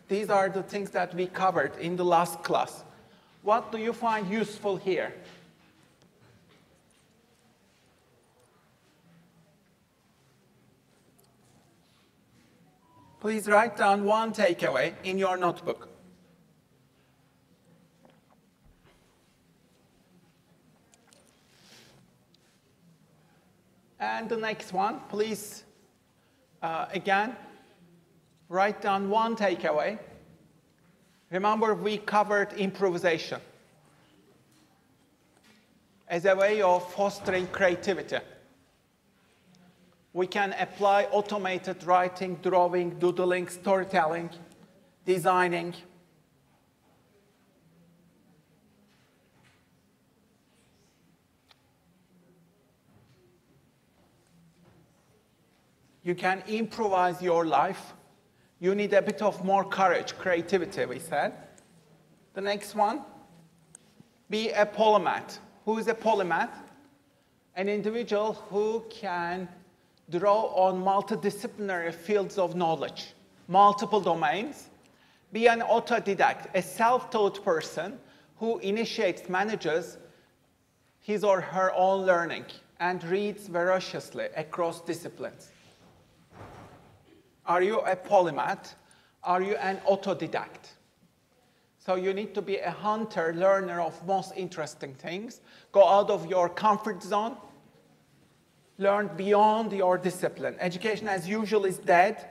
These are the things that we covered in the last class. What do you find useful here? Please write down one takeaway in your notebook. And the next one, please, again, write down one takeaway. Remember, we covered improvisation as a way of fostering creativity. We can apply automated writing, drawing, doodling, storytelling, designing. You can improvise your life. You need a bit of more courage, creativity, we said. The next one, be a polymath. Who is a polymath? An individual who can draw on multidisciplinary fields of knowledge, multiple domains. Be an autodidact, a self-taught person who initiates, manages his or her own learning and reads voraciously across disciplines. Are you a polymath? Are you an autodidact? So you need to be a hunter, learner of most interesting things. Go out of your comfort zone. Learn beyond your discipline. Education as usual is dead.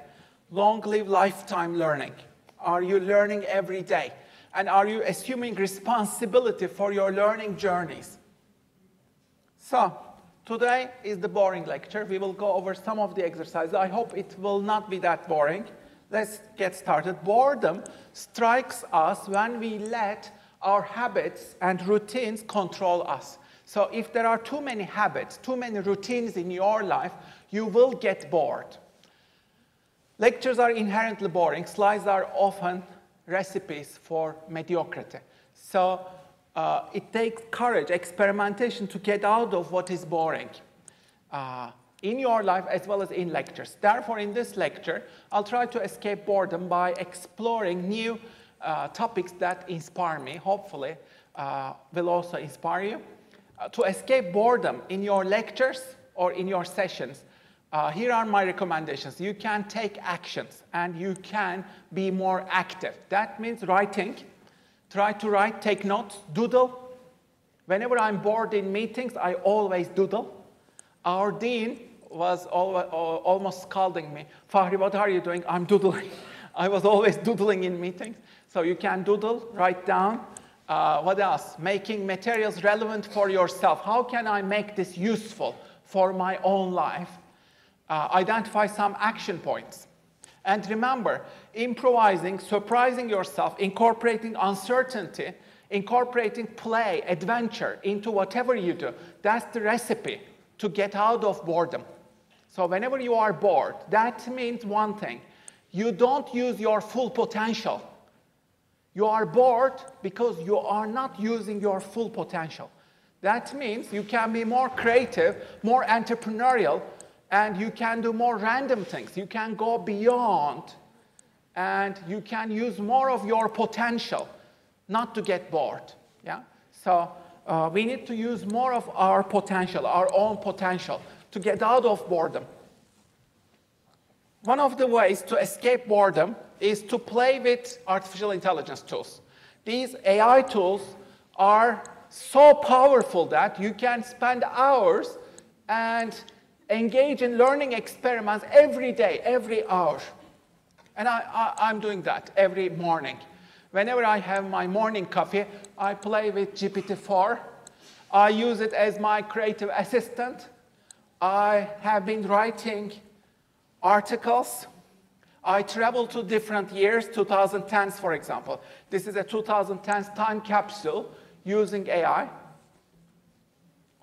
Long live lifetime learning. Are you learning every day? And are you assuming responsibility for your learning journeys? So, today is the boring lecture. We will go over some of the exercises. I hope it will not be that boring. Let's get started. Boredom strikes us when we let our habits and routines control us. So if there are too many habits, too many routines in your life, you will get bored. Lectures are inherently boring. Slides are often recipes for mediocrity. So it takes courage, experimentation to get out of what is boring in your life as well as in lectures. Therefore, in this lecture, I'll try to escape boredom by exploring new topics that inspire me, hopefully will also inspire you. To escape boredom in your lectures or in your sessions, here are my recommendations. You can take actions and you can be more active. That means writing. Try to write, take notes, doodle. Whenever I'm bored in meetings, I always doodle. Our dean was almost scolding me. Fahri, what are you doing? I'm doodling. I was always doodling in meetings. So you can doodle, write down. What else? Making materials relevant for yourself. How can I make this useful for my own life? Identify some action points. And remember, improvising, surprising yourself, incorporating uncertainty, incorporating play, adventure into whatever you do, that's the recipe to get out of boredom. So whenever you are bored, that means one thing. You don't use your full potential. You are bored because you are not using your full potential. That means you can be more creative, more entrepreneurial, and you can do more random things. You can go beyond, and you can use more of your potential not to get bored. Yeah? So we need to use more of our potential, our own potential, to get out of boredom. One of the ways to escape boredom is to play with artificial intelligence tools. These AI tools are so powerful that you can spend hours and engage in learning experiments every day, every hour. And I'm doing that every morning. Whenever I have my morning coffee, I play with GPT-4. I use it as my creative assistant. I have been writing articles. I travel to different years, 2010s, for example. This is a 2010s time capsule using AI.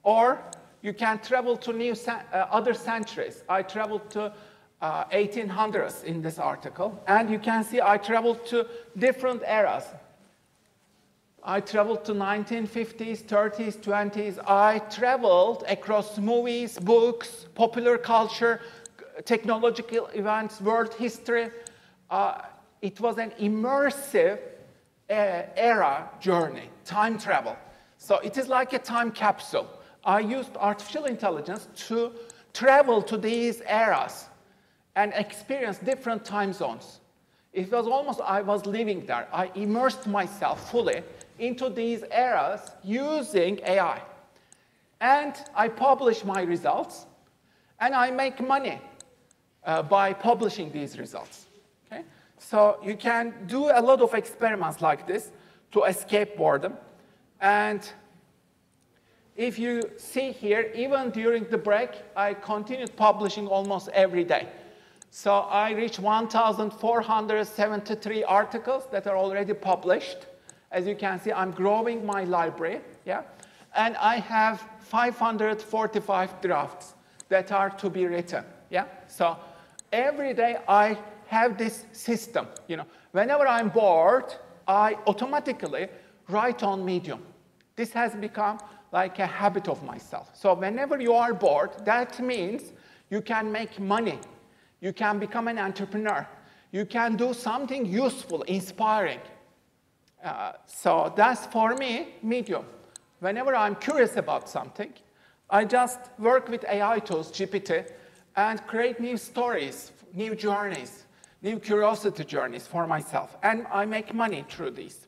Or you can travel to other centuries. I traveled to 1800s in this article. And you can see I traveled to different eras. I traveled to 1950s, 30s, 20s. I traveled across movies, books, popular culture, technological events, world history. it was an immersive era journey, time travel. So it is like a time capsule. I used artificial intelligence to travel to these eras and experience different time zones. It was almost I was living there. I immersed myself fully into these eras using AI. And I publish my results, and I make money by publishing these results. Okay? So you can do a lot of experiments like this to escape boredom. And if you see here, even during the break, I continued publishing almost every day. So I reached 1,473 articles that are already published. As you can see, I'm growing my library, yeah? And I have 545 drafts that are to be written, yeah? So every day I have this system, you know. Whenever I'm bored, I automatically write on Medium. This has become like a habit of myself. So whenever you are bored, that means you can make money. You can become an entrepreneur. You can do something useful, inspiring. So that's, for me, Medium. Whenever I'm curious about something, I just work with AI tools, GPT, and create new stories, new journeys, new curiosity journeys for myself. And I make money through these.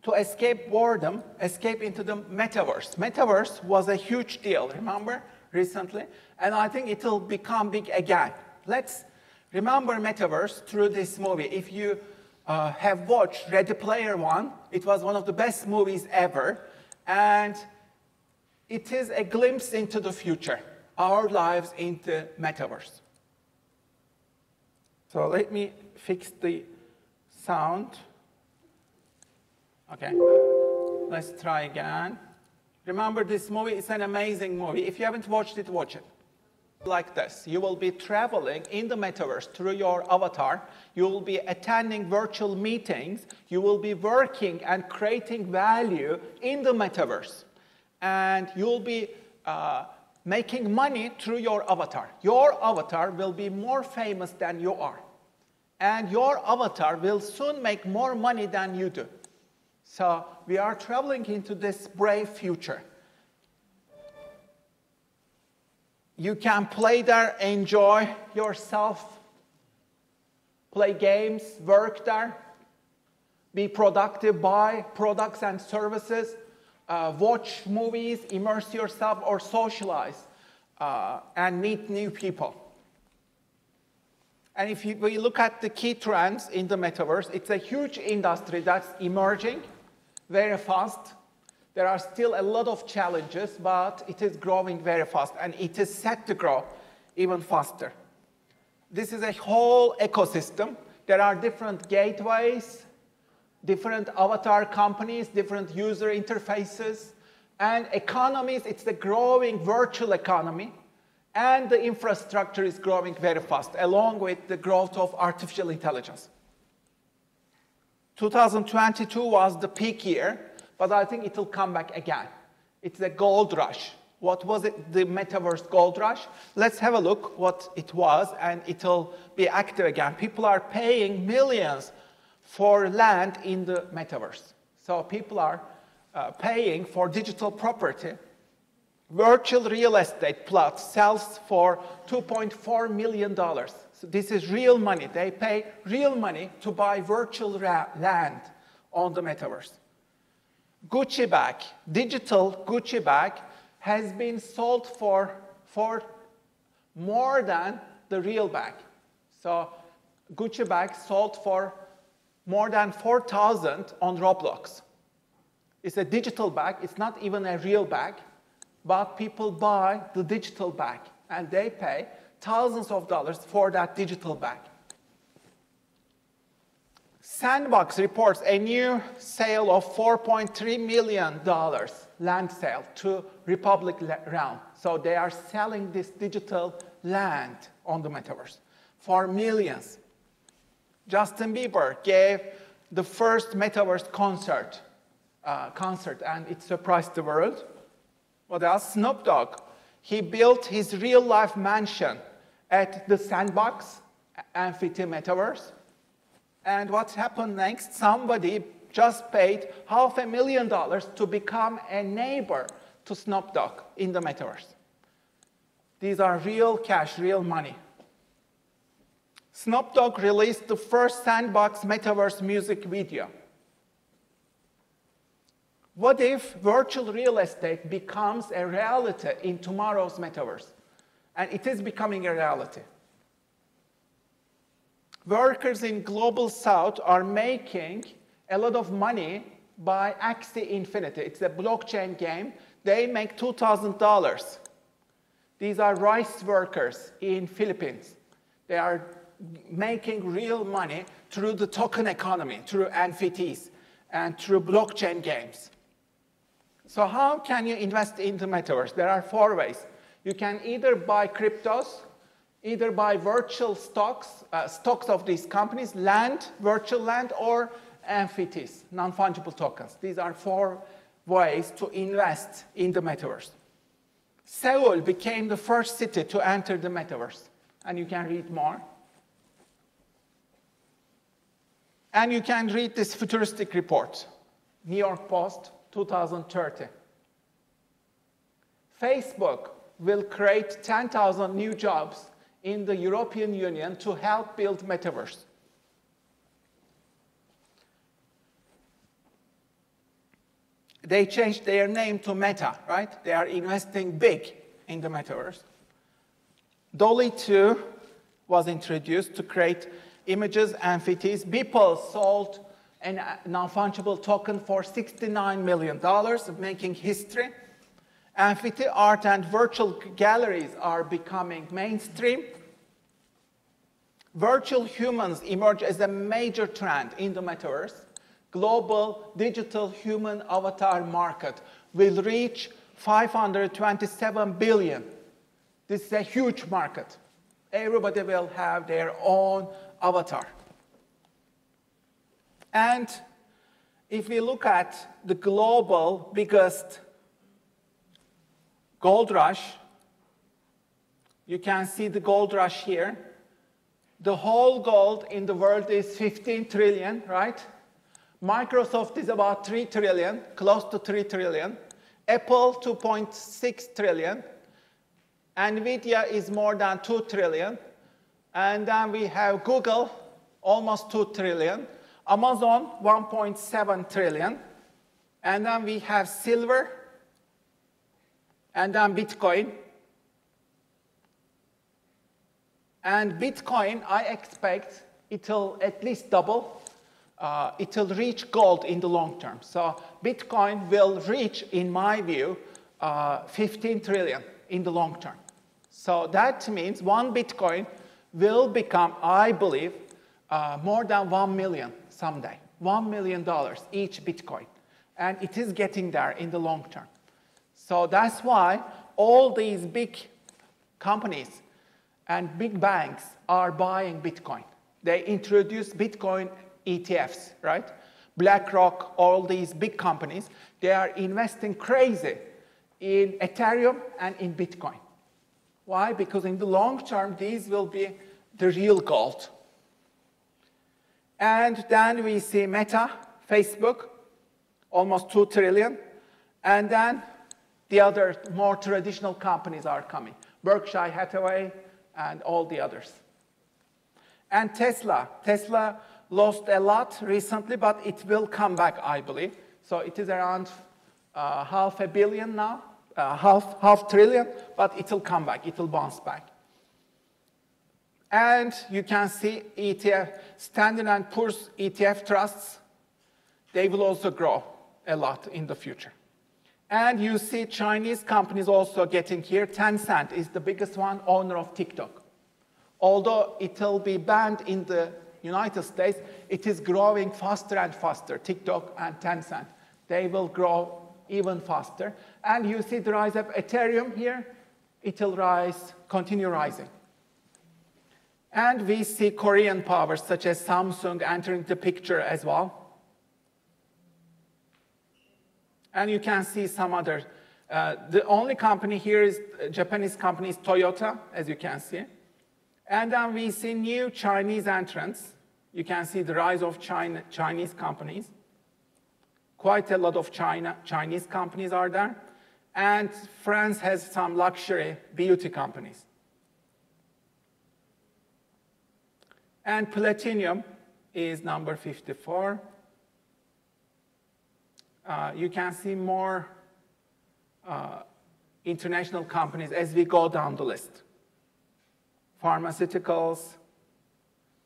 To escape boredom, escape into the Metaverse. Metaverse was a huge deal, remember, recently? And I think it will become big again. Let's remember Metaverse through this movie. If you have watched Ready Player One, it was one of the best movies ever. And it is a glimpse into the future, our lives in the Metaverse. So let me fix the sound. Okay, let's try again. Remember this movie, it's an amazing movie. If you haven't watched it, watch it. Like this, you will be traveling in the Metaverse through your avatar. You will be attending virtual meetings. You will be working and creating value in the Metaverse. And you'll be making money through your avatar. Your avatar will be more famous than you are. And your avatar will soon make more money than you do. So we are traveling into this brave future. You can play there, enjoy yourself, play games, work there, be productive, buy products and services, watch movies, immerse yourself, or socialize, and meet new people. And if we look at the key trends in the Metaverse, it's a huge industry that's emerging very fast. There are still a lot of challenges, but it is growing very fast, and it is set to grow even faster. This is a whole ecosystem. There are different gateways, different avatar companies, different user interfaces, and economies. It's the growing virtual economy, and the infrastructure is growing very fast, along with the growth of artificial intelligence. 2022 was the peak year, but I think it will come back again. It's a gold rush. What was it, the Metaverse gold rush? Let's have a look what it was, and it will be active again. People are paying millions for land in the Metaverse. So people are paying for digital property. Virtual real estate plot sells for $2.4 million. So this is real money. They pay real money to buy virtual land on the Metaverse. Gucci bag, digital Gucci bag, has been sold for more than the real bag. So Gucci bag sold for more than 4,000 on Roblox. It's a digital bag. It's not even a real bag, but people buy the digital bag, and they pay thousands of dollars for that digital bag. Sandbox reports a new sale of $4.3 million land sale to Republic Realm. So they are selling this digital land on the Metaverse for millions. Justin Bieber gave the first Metaverse concert, and it surprised the world. What else? Snoop Dogg. He built his real-life mansion at the Sandbox Amphithy Metaverse. And what happened next? Somebody just paid $500,000 to become a neighbor to Snoop Dogg in the Metaverse. These are real cash, real money. Snoop Dogg released the first Sandbox Metaverse music video. What if virtual real estate becomes a reality in tomorrow's Metaverse? And it is becoming a reality. Workers in Global South are making a lot of money by Axie Infinity. It's a blockchain game. They make $2,000. These are rice workers in Philippines. They are making real money through the token economy, through NFTs, and through blockchain games. So how can you invest in the Metaverse? There are 4 ways. You can either buy cryptos, either buy virtual stocks, stocks of these companies, land, virtual land, or NFTs, non-fungible tokens. These are 4 ways to invest in the Metaverse. Seoul became the first city to enter the Metaverse, and you can read more. And you can read this futuristic report, New York Post, 2030. Facebook will create 10,000 new jobs in the European Union to help build Metaverse. They changed their name to Meta, right? They are investing big in the Metaverse. Dolly 2 was introduced to create images and NFTs. Beeple sold a non-fungible token for $69 million, making history. NFT art and virtual galleries are becoming mainstream. Virtual humans emerge as a major trend in the Metaverse. Global digital human avatar market will reach $527 billion. This is a huge market. Everybody will have their own avatar. And if we look at the global biggest gold rush, you can see the gold rush here. The whole gold in the world is 15 trillion, right? Microsoft is about 3 trillion, close to 3 trillion. Apple, 2.6 trillion. NVIDIA is more than 2 trillion. And then we have Google, almost 2 trillion. Amazon, 1.7 trillion. And then we have silver. And then Bitcoin. And Bitcoin, I expect it'll at least double. It'll reach gold in the long term. So Bitcoin will reach, in my view, 15 trillion in the long term. So that means one Bitcoin will become, I believe, more than 1 million someday. $1 million each Bitcoin. And it is getting there in the long term. So that's why all these big companies and big banks are buying Bitcoin. They introduced Bitcoin ETFs, right? BlackRock, all these big companies, they are investing crazy in Ethereum and in Bitcoin. Why? Because in the long term, these will be the real gold. And then we see Meta, Facebook, almost 2 trillion. And then the other more traditional companies are coming. Berkshire Hathaway and all the others. And Tesla. Tesla lost a lot recently, but it will come back, I believe. So it is around $500 million now, half trillion, but it will come back. It will bounce back. And you can see ETF, Standard & Poor's ETF trusts, they will also grow a lot in the future. And you see Chinese companies also getting here. Tencent is the biggest one, owner of TikTok. Although it will be banned in the United States, it is growing faster and faster, TikTok and Tencent. They will grow even faster. And you see the rise of Ethereum here. It will rise, continue rising. And we see Korean powers such as Samsung entering the picture as well. And you can see some other. The only company here is Japanese company is Toyota, as you can see. And then we see new Chinese entrants. You can see the rise of Chinese companies. Quite a lot of Chinese companies are there. And France has some luxury beauty companies. And platinum is number 54. You can see more international companies as we go down the list. Pharmaceuticals,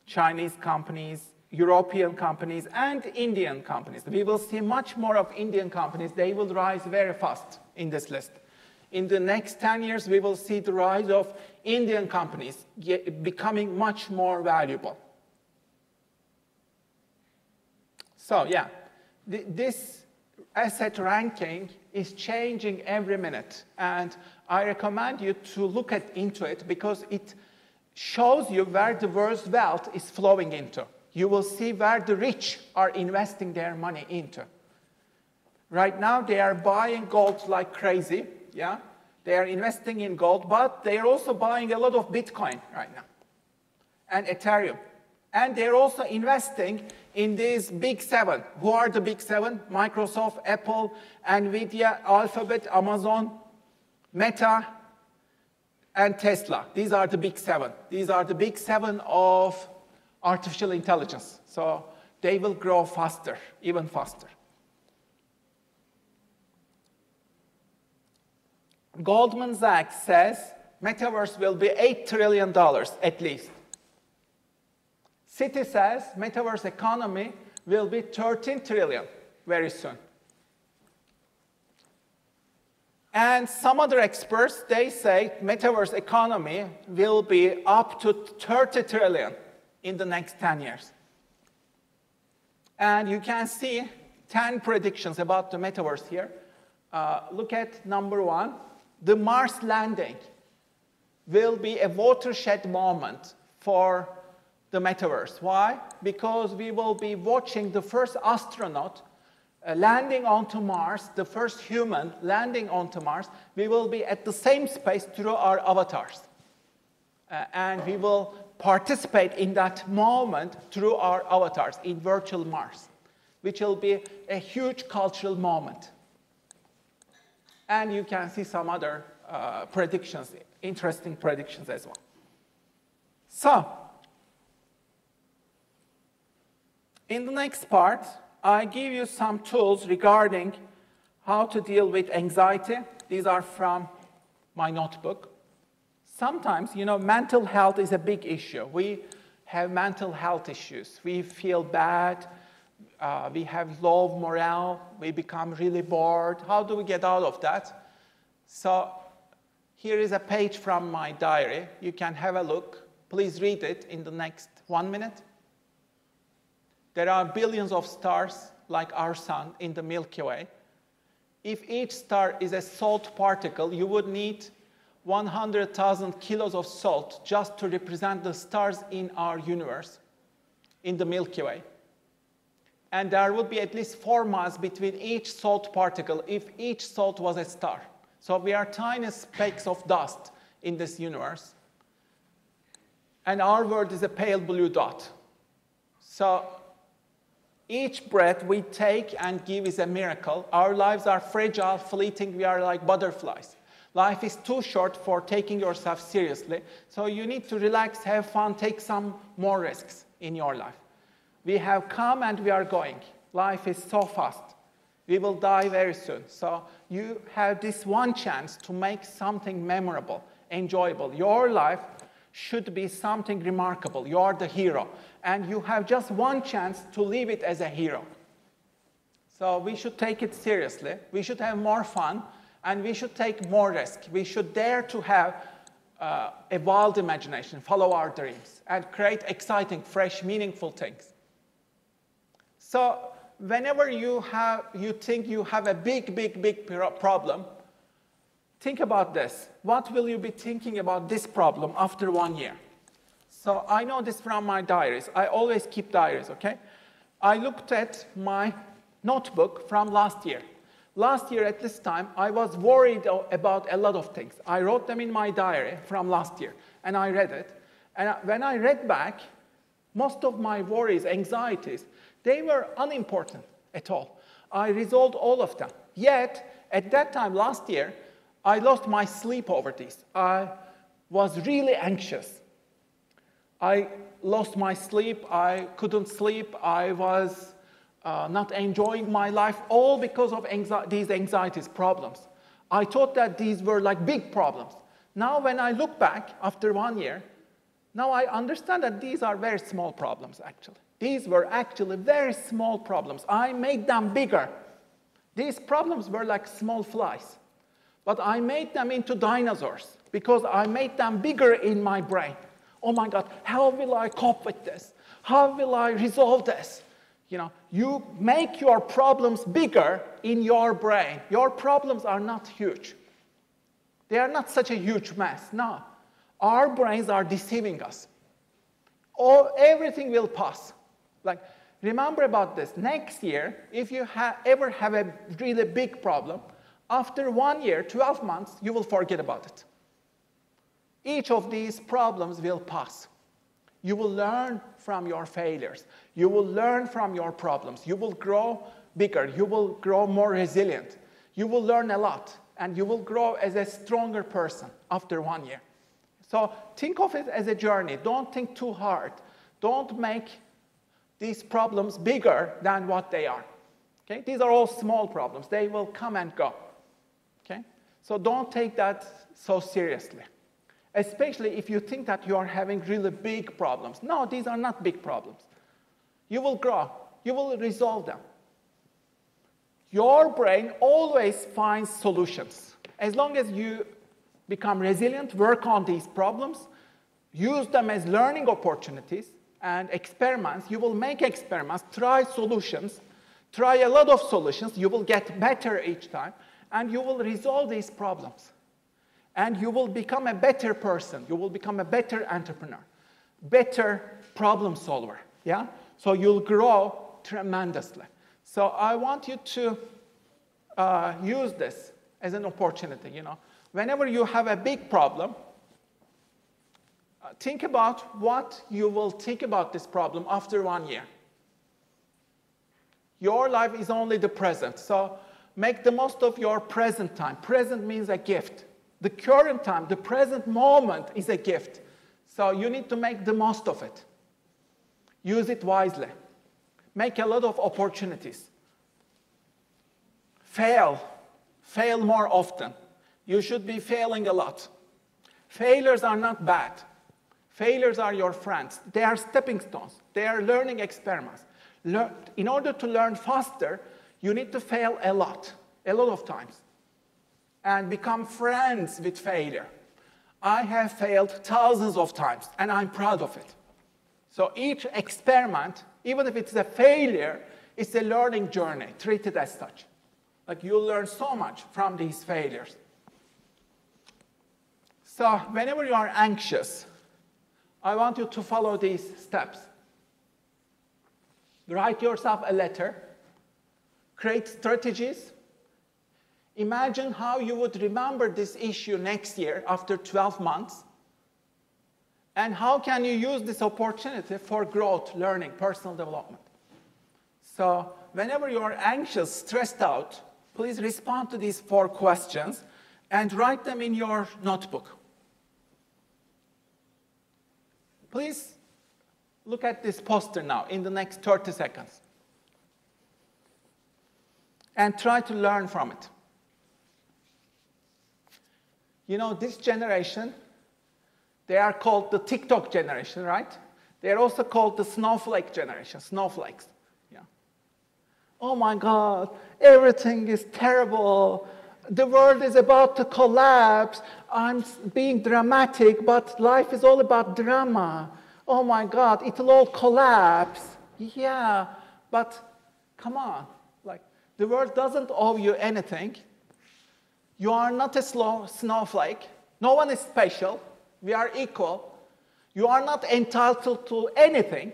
Chinese companies, European companies, and Indian companies. We will see much more of Indian companies. They will rise very fast in this list. In the next 10 years, we will see the rise of Indian companies becoming much more valuable. So yeah, this asset ranking is changing every minute. And I recommend you to look into it because it shows you where the world's wealth is flowing into. You will see where the rich are investing their money into. Right now, they are buying gold like crazy. Yeah, they are investing in gold, but they are also buying a lot of Bitcoin right now and Ethereum. And they're also investing in these big seven. Who are the big seven? Microsoft, Apple, NVIDIA, Alphabet, Amazon, Meta, and Tesla. These are the big seven. These are the big seven of artificial intelligence. So they will grow faster, even faster. Goldman Sachs says Metaverse will be $8 trillion at least. Citi says Metaverse economy will be 13 trillion very soon. And some other experts, they say Metaverse economy will be up to 30 trillion in the next 10 years. And you can see 10 predictions about the Metaverse here. Look at number 1. The Mars landing will be a watershed moment for the Metaverse. Why? Because we will be watching the first astronaut landing onto Mars, the first human landing onto Mars. We will be at the same space through our avatars. And we will participate in that moment through our avatars in virtual Mars, which will be a huge cultural moment. And you can see some other predictions, interesting predictions as well. So, in the next part, I give you some tools regarding how to deal with anxiety. These are from my notebook. Sometimes, mental health is a big issue. We have mental health issues. We feel bad. We have low morale. We become really bored. How do we get out of that? So here is a page from my diary. You can have a look. Please read it in the next 1 minute. There are billions of stars like our sun in the Milky Way. If each star is a salt particle, you would need 100,000 kilos of salt just to represent the stars in our universe, in the Milky Way. And there would be at least 4 miles between each salt particle if each salt was a star. So we are tiny specks of dust in this universe. And our world is a pale blue dot. So each breath we take and give is a miracle. Our lives are fragile, fleeting. We are like butterflies. Life is too short for taking yourself seriously. So you need to relax, have fun, take some more risks in your life. We have come and we are going. Life is so fast. We will die very soon. So you have this one chance to make something memorable, enjoyable. Your life should be something remarkable. You are the hero. And you have just one chance to live it as a hero. So we should take it seriously. We should have more fun. And we should take more risk. We should dare to have a wild imagination, follow our dreams, and create exciting, fresh, meaningful things. So whenever you think you have a big problem, think about this. What will you be thinking about this problem after 1 year? So I know this from my diaries. I always keep diaries, okay? I looked at my notebook from last year. Last year at this time, I was worried about a lot of things. I wrote them in my diary from last year, and I read it. And when I read back, most of my worries, anxieties, they were unimportant at all. I resolved all of them. Yet, at that time, last year, I lost my sleep over this. I was really anxious. I lost my sleep. I couldn't sleep. I was not enjoying my life, all because of these anxieties, problems. I thought that these were like big problems. Now, when I look back after 1 year, now I understand that these are very small problems, actually. These were actually very small problems. I made them bigger. These problems were like small flies. But I made them into dinosaurs because I made them bigger in my brain. Oh my God, how will I cope with this? How will I resolve this? You know, you make your problems bigger in your brain. Your problems are not huge. They are not such a huge mess. No. Our brains are deceiving us. Everything will pass. Like, remember about this. Next year, if you ever have a really big problem, after 1 year, 12 months, you will forget about it. Each of these problems will pass. You will learn from your failures. You will learn from your problems. You will grow bigger. You will grow more resilient. You will learn a lot, and you will grow as a stronger person after 1 year. So think of it as a journey. Don't think too hard. Don't make these problems bigger than what they are. Okay? These are all small problems. They will come and go. Okay? So don't take that so seriously, especially if you think that you are having really big problems. No, these are not big problems. You will grow. You will resolve them. Your brain always finds solutions. As long as you become resilient, work on these problems, use them as learning opportunities and experiments. You will make experiments, try solutions, try a lot of solutions. You will get better each time, and you will resolve these problems. And you will become a better person. You will become a better entrepreneur, better problem solver. Yeah? So you'll grow tremendously. So I want you to use this as an opportunity, you know. Whenever you have a big problem, think about what you will think about this problem after 1 year. Your life is only the present, so make the most of your present time. Present means a gift. The current time, the present moment is a gift. So you need to make the most of it. Use it wisely. Make a lot of opportunities. Fail. Fail more often. You should be failing a lot. Failures are not bad. Failures are your friends. They are stepping stones. They are learning experiments. In order to learn faster, you need to fail a lot of times, and become friends with failure. I have failed thousands of times, and I'm proud of it. So each experiment, even if it's a failure, it's a learning journey. Treat it as such. Like, you'll learn so much from these failures. So whenever you are anxious, I want you to follow these steps. Write yourself a letter. Create strategies. Imagine how you would remember this issue next year after 12 months. And how can you use this opportunity for growth, learning, personal development? So whenever you are anxious, stressed out, please respond to these 4 questions and write them in your notebook. Please look at this poster now in the next 30 seconds. And try to learn from it. You know, this generation, they are called the TikTok generation, right? They are also called the snowflake generation, snowflakes. Yeah. Oh my God, everything is terrible. The world is about to collapse. I'm being dramatic, but life is all about drama. Oh my God, it'll all collapse. Yeah, but come on. Like, the world doesn't owe you anything. You are not a snowflake. No one is special. We are equal. You are not entitled to anything.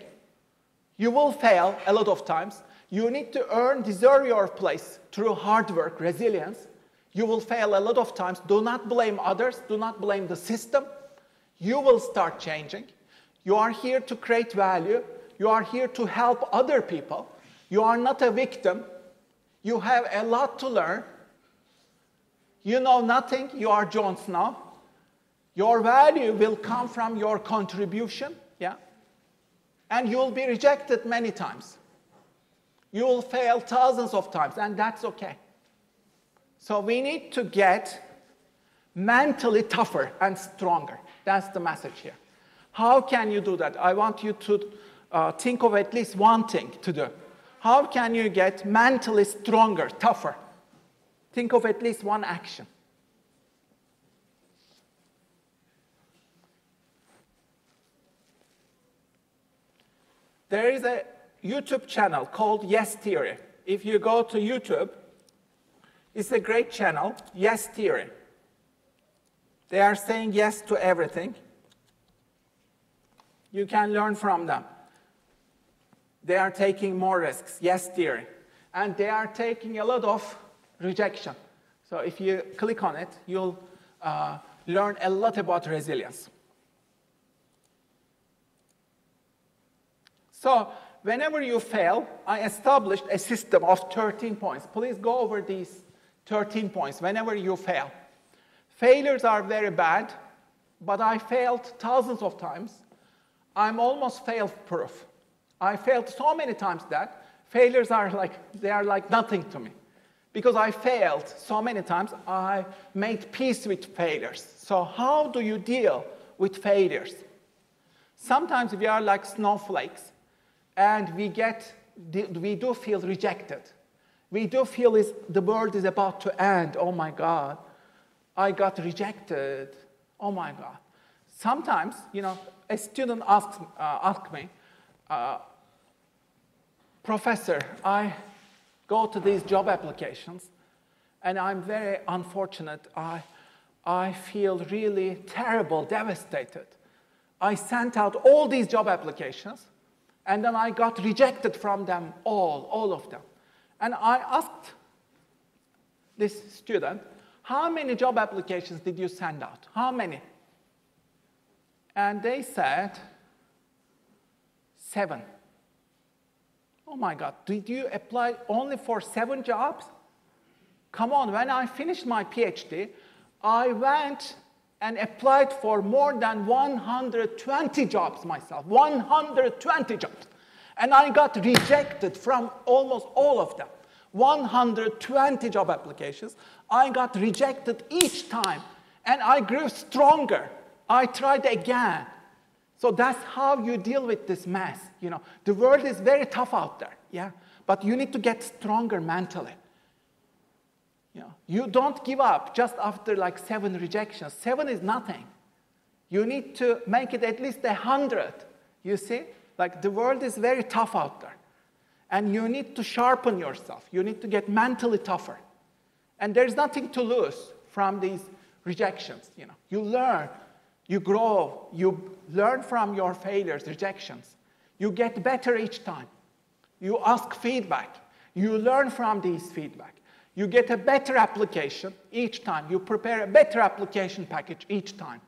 You will fail a lot of times. You need to deserve your place through hard work, resilience. You will fail a lot of times. Do not blame others. Do not blame the system. You will start changing. You are here to create value. You are here to help other people. You are not a victim. You have a lot to learn. You know nothing. You are Jon Snow. Your value will come from your contribution, yeah? And you will be rejected many times. You will fail thousands of times, and that's okay. So we need to get mentally tougher and stronger. That's the message here. How can you do that? I want you to think of at least one thing to do. How can you get mentally stronger, tougher? Think of at least one action. There is a YouTube channel called Yes Theory. If you go to YouTube, it's a great channel, Yes Theory. They are saying yes to everything. You can learn from them. They are taking more risks, Yes Theory. And they are taking a lot of rejection. So if you click on it, you'll learn a lot about resilience. So whenever you fail, I established a system of 13 points. Please go over these 13 points whenever you fail. Failures are very bad, but I failed thousands of times. I'm almost fail-proof. I failed so many times that failures are like nothing to me. Because I failed so many times, I made peace with failures. So how do you deal with failures? Sometimes we are like snowflakes, and we do feel rejected. We do feel the world is about to end. Oh my God, I got rejected. Oh my God. Sometimes, a student asked me, Professor, I go to these job applications, and I'm very unfortunate. I feel really terrible, devastated. I sent out all these job applications, and then I got rejected from them all of them. And I asked this student, how many job applications did you send out? How many? And they said, 7. Oh my God, did you apply only for 7 jobs? Come on, when I finished my PhD, I went and applied for more than 120 jobs myself, 120 jobs. And I got rejected from almost all of them. 120 job applications. I got rejected each time, and I grew stronger. I tried again. So that's how you deal with this mess. The world is very tough out there, yeah? But you need to get stronger mentally. You don't give up just after like 7 rejections. 7 is nothing. You need to make it at least 100. You see? Like the world is very tough out there. And you need to sharpen yourself. You need to get mentally tougher. And there's nothing to lose from these rejections. You learn, you grow, you learn from your failures, rejections. You get better each time. You ask feedback. You learn from these feedback. You get a better application each time. You prepare a better application package each time.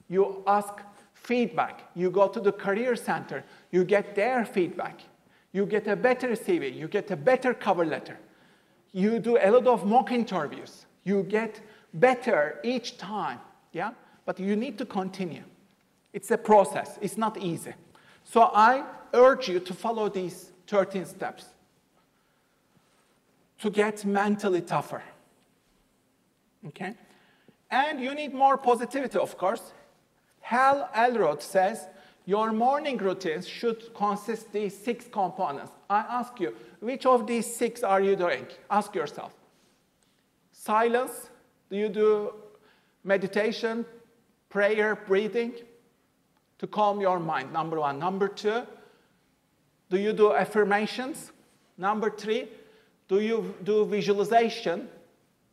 You ask feedback. You go to the career center. You get their feedback. You get a better CV. You get a better cover letter. You do a lot of mock interviews. You get better each time, yeah? But you need to continue. It's a process. It's not easy. So I urge you to follow these 13 steps to get mentally tougher, okay? And you need more positivity, of course. Hal Elrod says, your morning routines should consist these 6 components. I ask you, which of these 6 are you doing? Ask yourself. Silence, do you do meditation, prayer, breathing to calm your mind? Number 1. Number 2, do you do affirmations? Number 3, do you do visualization?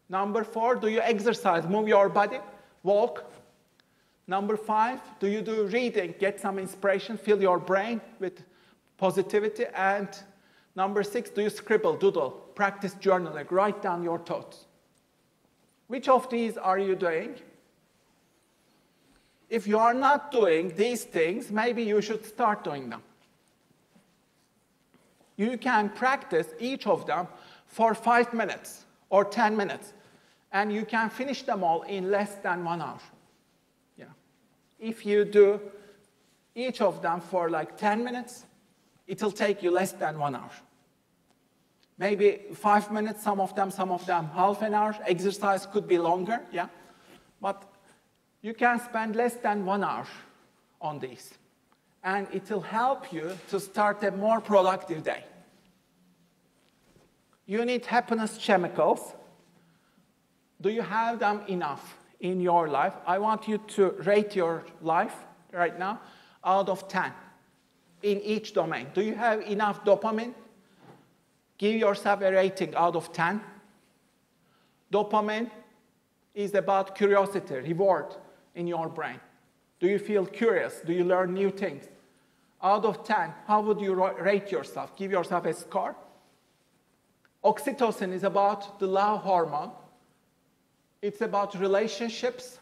Number 4, do you exercise, move your body, walk? Number 5, do you do reading, get some inspiration, fill your brain with positivity? And number 6, do you scribble, doodle, practice journaling, write down your thoughts? Which of these are you doing? if you are not doing these things, maybe you should start doing them. You can practice each of them for 5 minutes or 10 minutes, and you can finish them all in less than 1 hour. Yeah. If you do each of them for like 10 minutes, it will take you less than 1 hour. Maybe 5 minutes, some of them half an hour. Exercise could be longer, yeah. But you can spend less than 1 hour on these. And it will help you to start a more productive day. You need happiness chemicals. Do you have them enough in your life? I want you to rate your life right now out of 10 in each domain. Do you have enough dopamine? Give yourself a rating out of 10. Dopamine is about curiosity, reward in your brain. Do you feel curious? Do you learn new things? Out of 10, how would you rate yourself? Give yourself a score. Oxytocin is about the love hormone. It's about relationships.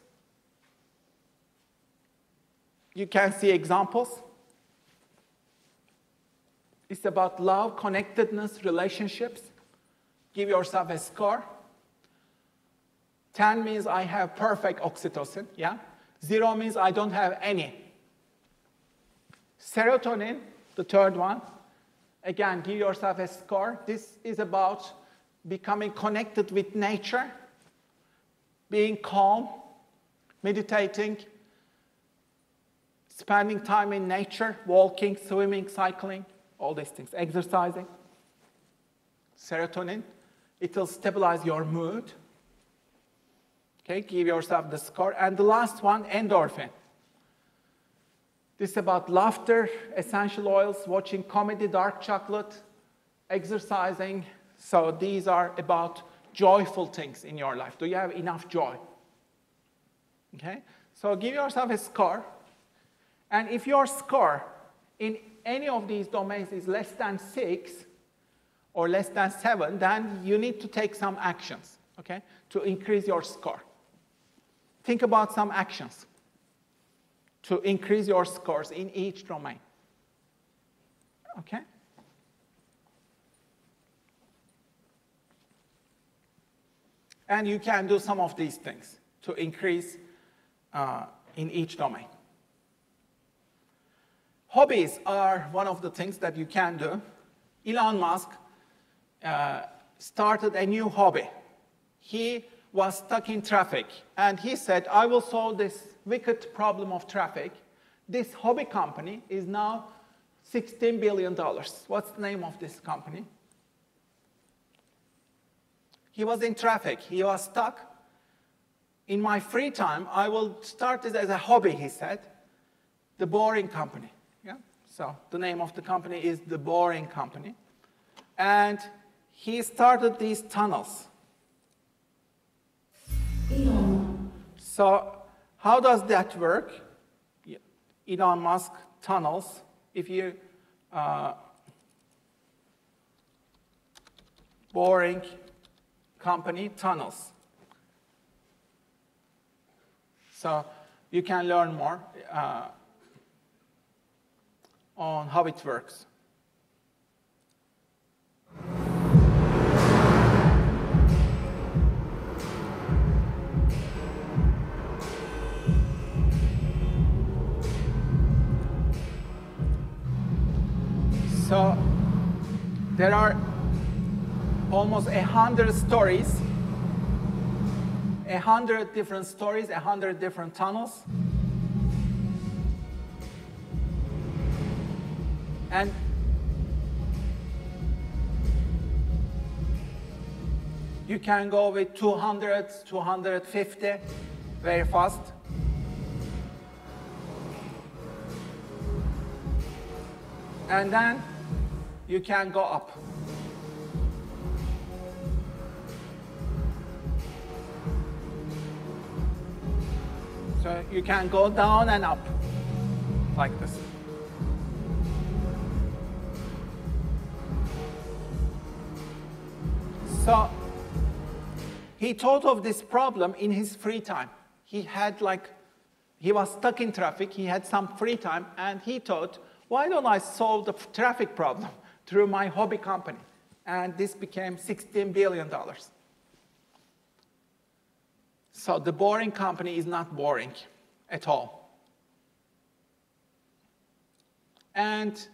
You can see examples. It's about love, connectedness, relationships. Give yourself a score. 10 means I have perfect oxytocin, yeah? 0 means I don't have any. Serotonin, the third one, again, give yourself a score. This is about becoming connected with nature, being calm, meditating, spending time in nature, walking, swimming, cycling, all these things, exercising. Serotonin, it will stabilize your mood. Okay, give yourself the score. And the last one, endorphin. This is about laughter, essential oils, watching comedy, dark chocolate, exercising. So these are about joyful things in your life. Do you have enough joy? Okay, so give yourself a score. And if your score in any of these domains is less than 6 or less than 7, then you need to take some actions, okay, to increase your score. Think about some actions to increase your scores in each domain. Okay? And you can do some of these things to increase in each domain. Hobbies are one of the things that you can do. Elon Musk started a new hobby. He was stuck in traffic, and he said, I will solve this wicked problem of traffic. This hobby company is now $16 billion. What's the name of this company? He was in traffic. He was stuck. In my free time, I will start this as a hobby, he said. The Boring Company. Yeah? So the name of the company is The Boring Company. And he started these tunnels. So how does that work? Elon Musk tunnels, if you Boring Company tunnels. So you can learn more on how it works. So there are almost 100 stories, 100 different stories, 100 different tunnels. And you can go with 200, 250, very fast. And then you can go up. So you can go down and up, like this. So he thought of this problem in his free time. He had like he was stuck in traffic, he had some free time, and he thought, why don't I solve the traffic problem through my hobby company? And this became $16 billion. So the boring company is not boring at all. And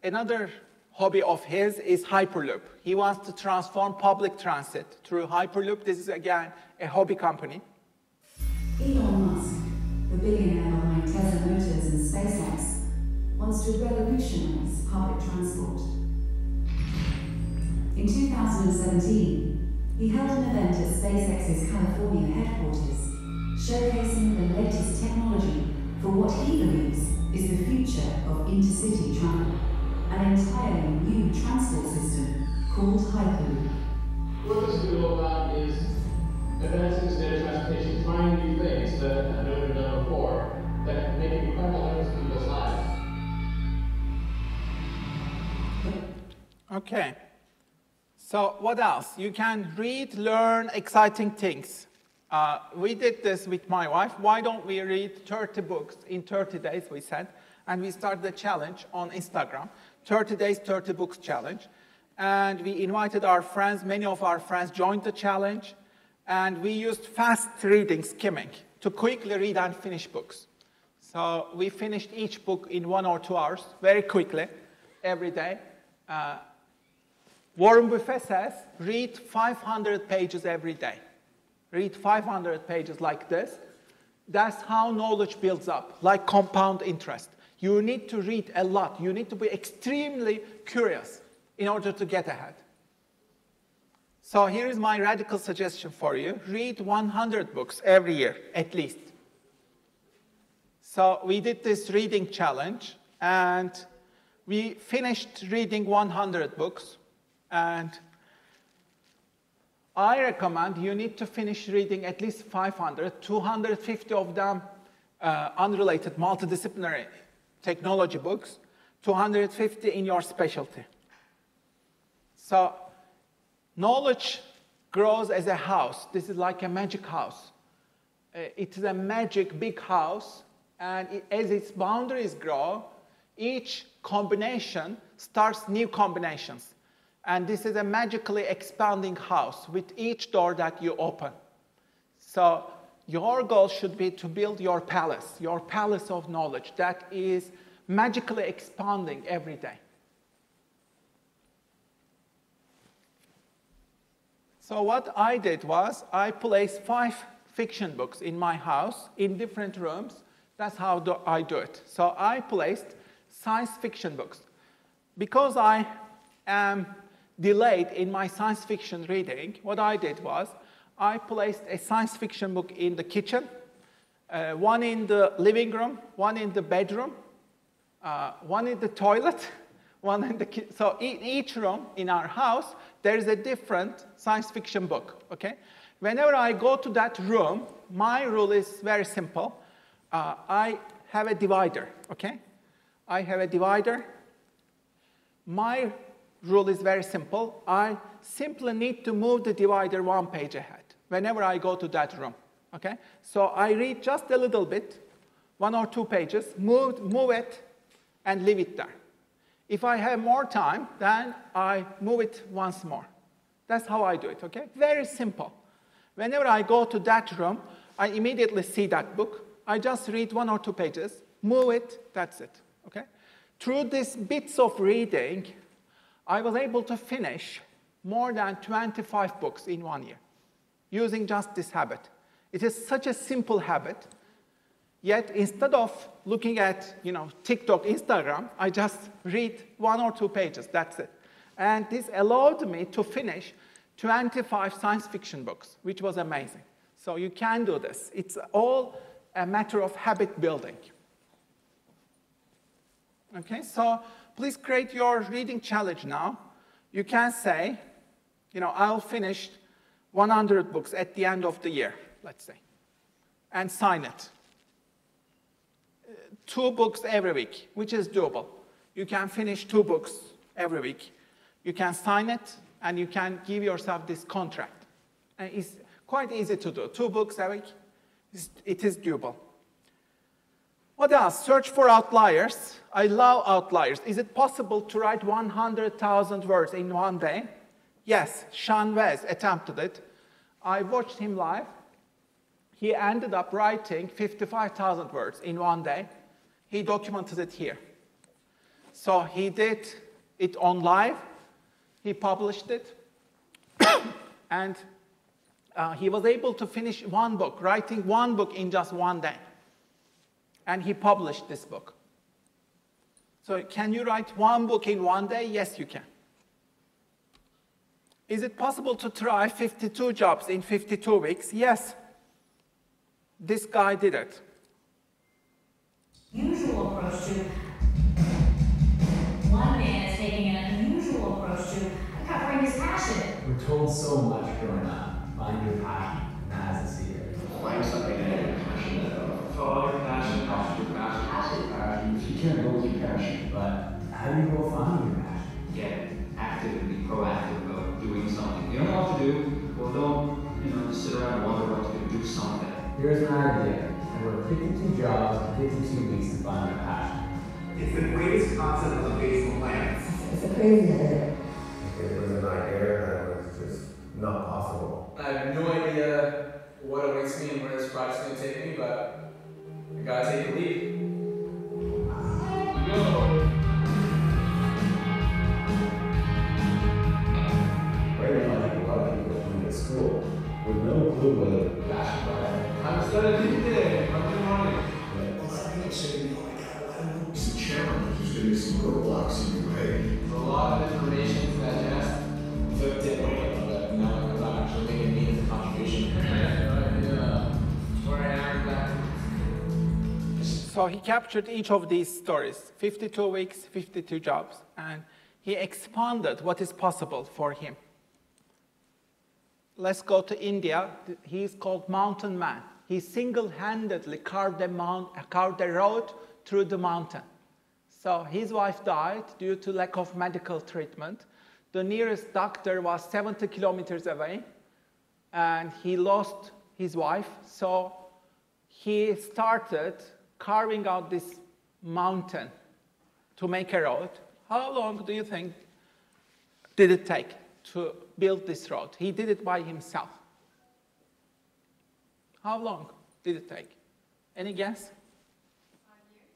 another hobby of his is Hyperloop. He wants to transform public transit through Hyperloop. This is, again, a hobby company. Elon Musk, the billionaire behind Tesla Motors and SpaceX, wants to revolutionize public transport. In 2017, he held an event at SpaceX's California headquarters, showcasing the latest technology for what he believes is the future of intercity travel, an entirely new transport system called Hyperloop. What this is all about is advancing standard transportation, trying new things that have never been done before, that can make an incredible difference in people's lives. Okay. So what else? You can read, learn exciting things. We did this with my wife. Why don't we read 30 books in 30 days, we said. And we started the challenge on Instagram, 30 days, 30 books challenge. And we invited our friends. Many of our friends joined the challenge. And we used fast reading, skimming, to quickly read and finish books. So we finished each book in 1 or 2 hours, very quickly, every day. Warren Buffett says, read 500 pages every day. Read 500 pages like this. That's how knowledge builds up, like compound interest. You need to read a lot. You need to be extremely curious in order to get ahead. So here is my radical suggestion for you. Read 100 books every year, at least. So we did this reading challenge, and we finished reading 100 books. And I recommend you need to finish reading at least 500, 250 of them unrelated, multidisciplinary technology books, 250 in your specialty. So knowledge grows as a house. This is like a magic house. It is a magic big house, and as its boundaries grow, each combination starts new combinations. And this is a magically expanding house with each door that you open. So your goal should be to build your palace of knowledge that is magically expanding every day. So what I did was I placed 5 fiction books in my house in different rooms. That's how I do it. So I placed science fiction books. Because I am delayed in my science fiction reading, what I did was I placed a science fiction book in the kitchen, one in the living room, one in the bedroom, one in the toilet, one in the kitchen. So in each room in our house, there is a different science fiction book, okay? Whenever I go to that room, my rule is very simple. I have a divider, okay? I have a divider. My rule is very simple. I simply need to move the divider 1 page ahead whenever I go to that room, okay? So I read just a little bit, 1 or 2 pages, move it, and leave it there. If I have more time, then I move it once more. That's how I do it, okay? Very simple. Whenever I go to that room, I immediately see that book. I just read 1 or 2 pages, move it, that's it, okay? Through these bits of reading, I was able to finish more than 25 books in 1 year using just this habit. It is such a simple habit, yet instead of looking at TikTok, Instagram, I just read 1 or 2 pages, that's it. And this allowed me to finish 25 science fiction books, which was amazing. So you can do this. It's all a matter of habit building. Okay, so please create your reading challenge now. You can say, I'll finish 100 books at the end of the year, let's say, and sign it. 2 books every week, which is doable. You can finish 2 books every week. You can sign it, and you can give yourself this contract. And it's quite easy to do. 2 books a week, it is doable. What else? Search for outliers. I love outliers. Is it possible to write 100,000 words in one day? Yes, Sean Wes attempted it. I watched him live. He ended up writing 55,000 words in one day. He documented it here. So he did it on live. He published it. And he was able to finish one book, writing one book in just one day. And he published this book. So can you write one book in one day? Yes, you can. Is it possible to try 52 jobs in 52 weeks? Yes. This guy did it. Usual approach to one man is taking an unusual approach to uncovering his passion. We're told so much growing up. Find your passion. That is the secret. Find something that you're passionate about. Follow your passion. Your passion. If you can't go with your passion, But how do you go find your passion? get active and be proactive about doing something. You don't know what to do, well don't, just sit around and wonder what to do. Do something. Here's an idea. I work 52 jobs in 52 weeks to find my passion. It's the greatest concept on the face of the planet. It's a crazy idea. It was an idea that was just not possible. I have no idea what awaits me and where this project's going to take me, but I gotta take the leap. Right now, I think a lot of people coming to school with no clue what a passion is. I'm starting today. Monday morning. Well, I'm not saying, I don't know, some challenge. There's going to be some roadblocks in your way. A lot of information to digest. So I did wait a little bit. Now I'm actually making a meaningful contribution. Where I am back. So he captured each of these stories, 52 weeks, 52 jobs, and he expanded what is possible for him. Let's go to India. He's called Mountain Man. He single-handedly carved a road through the mountain. So his wife died due to lack of medical treatment. The nearest doctor was 70 kilometers away, and he lost his wife. So he started carving out this mountain to make a road. How long do you think did it take to build this road? He did it by himself. How long did it take? Any guess? 5 years.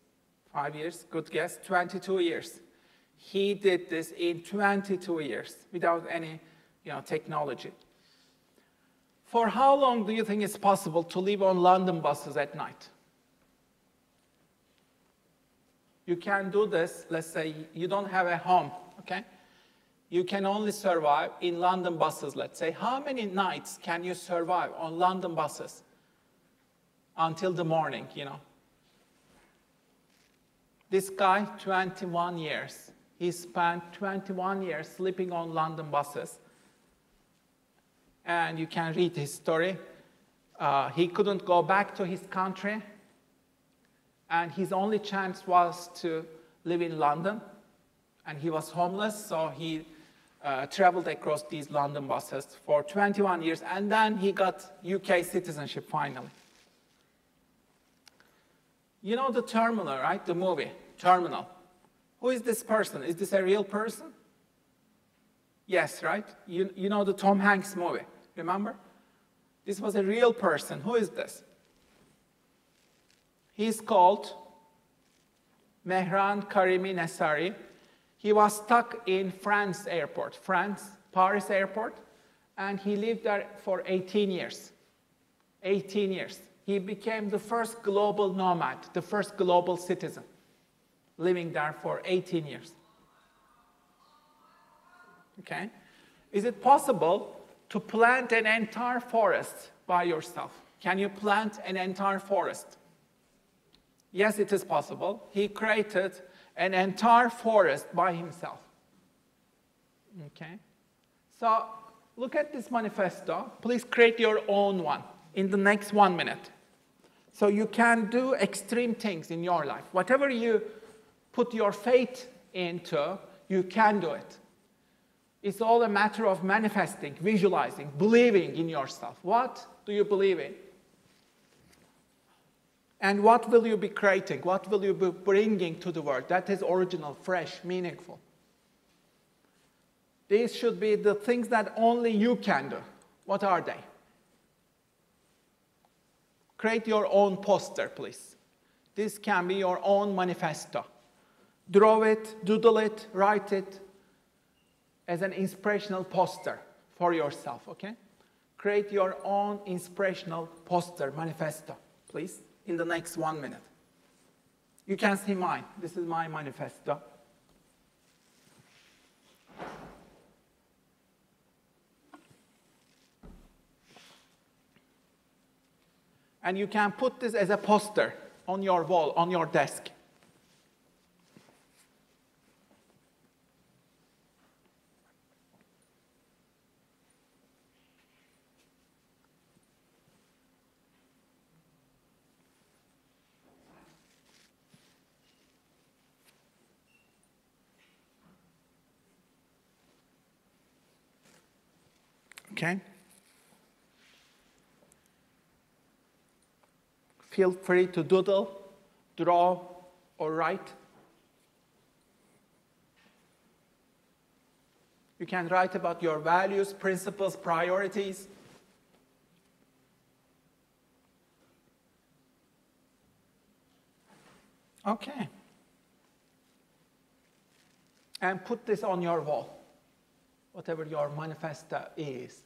5 years, good guess. 22 years. He did this in 22 years without any technology. For how long do you think it's possible to live on London buses at night? You can do this, let's say you don't have a home, okay? You can only survive in London buses, let's say. How many nights can you survive on London buses until the morning, This guy, 21 years. He spent 21 years sleeping on London buses. And you can read his story. He couldn't go back to his country. And his only chance was to live in London. And he was homeless, so he traveled across these London buses for 21 years. And then he got UK citizenship finally. You know the Terminal, right? The movie, Terminal. Who is this person? Is this a real person? Yes, right? You know the Tom Hanks movie, remember? This was a real person. Who is this? He's called Mehran Karimi Nesari. He was stuck in Paris airport, and he lived there for 18 years. 18 years. He became the first global nomad, the first global citizen, living there for 18 years. Okay? Is it possible to plant an entire forest by yourself? Can you plant an entire forest? Yes, it is possible. He created an entire forest by himself. Okay? So look at this manifesto. Please create your own one in the next 1 minute. So you can do extreme things in your life. Whatever you put your faith into, you can do it. It's all a matter of manifesting, visualizing, believing in yourself. What do you believe in? And what will you be creating? What will you be bringing to the world? That is original, fresh, meaningful. These should be the things that only you can do. What are they? Create your own poster, please. This can be your own manifesto. Draw it, doodle it, write it as an inspirational poster for yourself, okay? Create your own inspirational poster, manifesto, please, in the next 1 minute. You can see mine. This is my manifesto. And you can put this as a poster on your wall, on your desk. Okay? Feel free to doodle, draw, or write. You can write about your values, principles, priorities. Okay. And put this on your wall, whatever your manifesto is.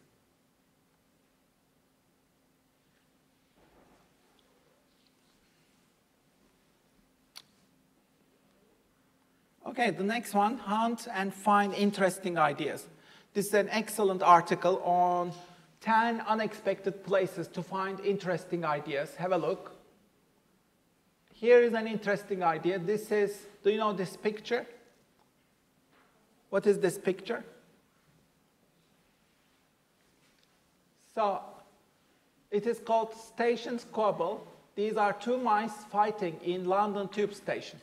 Okay, the next one, hunt and find interesting ideas. This is an excellent article on 10 unexpected places to find interesting ideas. Have a look. Here is an interesting idea. This is, do you know this picture? What is this picture? So, it is called Station Squabble. These are two mice fighting in London Tube Station.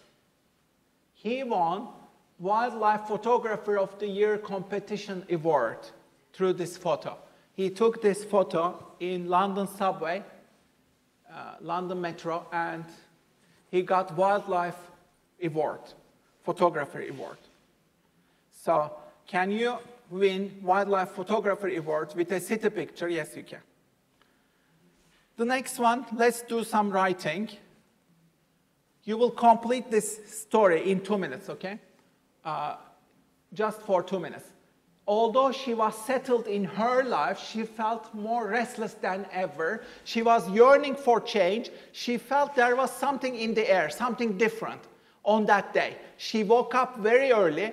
He won Wildlife Photographer of the Year competition award through this photo. He took this photo in London subway, London Metro, and he got Wildlife Award, Photographer Award. So, can you win Wildlife Photographer Award with a city picture? Yes, you can. The next one, let's do some writing. You will complete this story in 2 minutes, okay? Just for 2 minutes. Although she was settled in her life, she felt more restless than ever. She was yearning for change. She felt there was something in the air, something different on that day. She woke up very early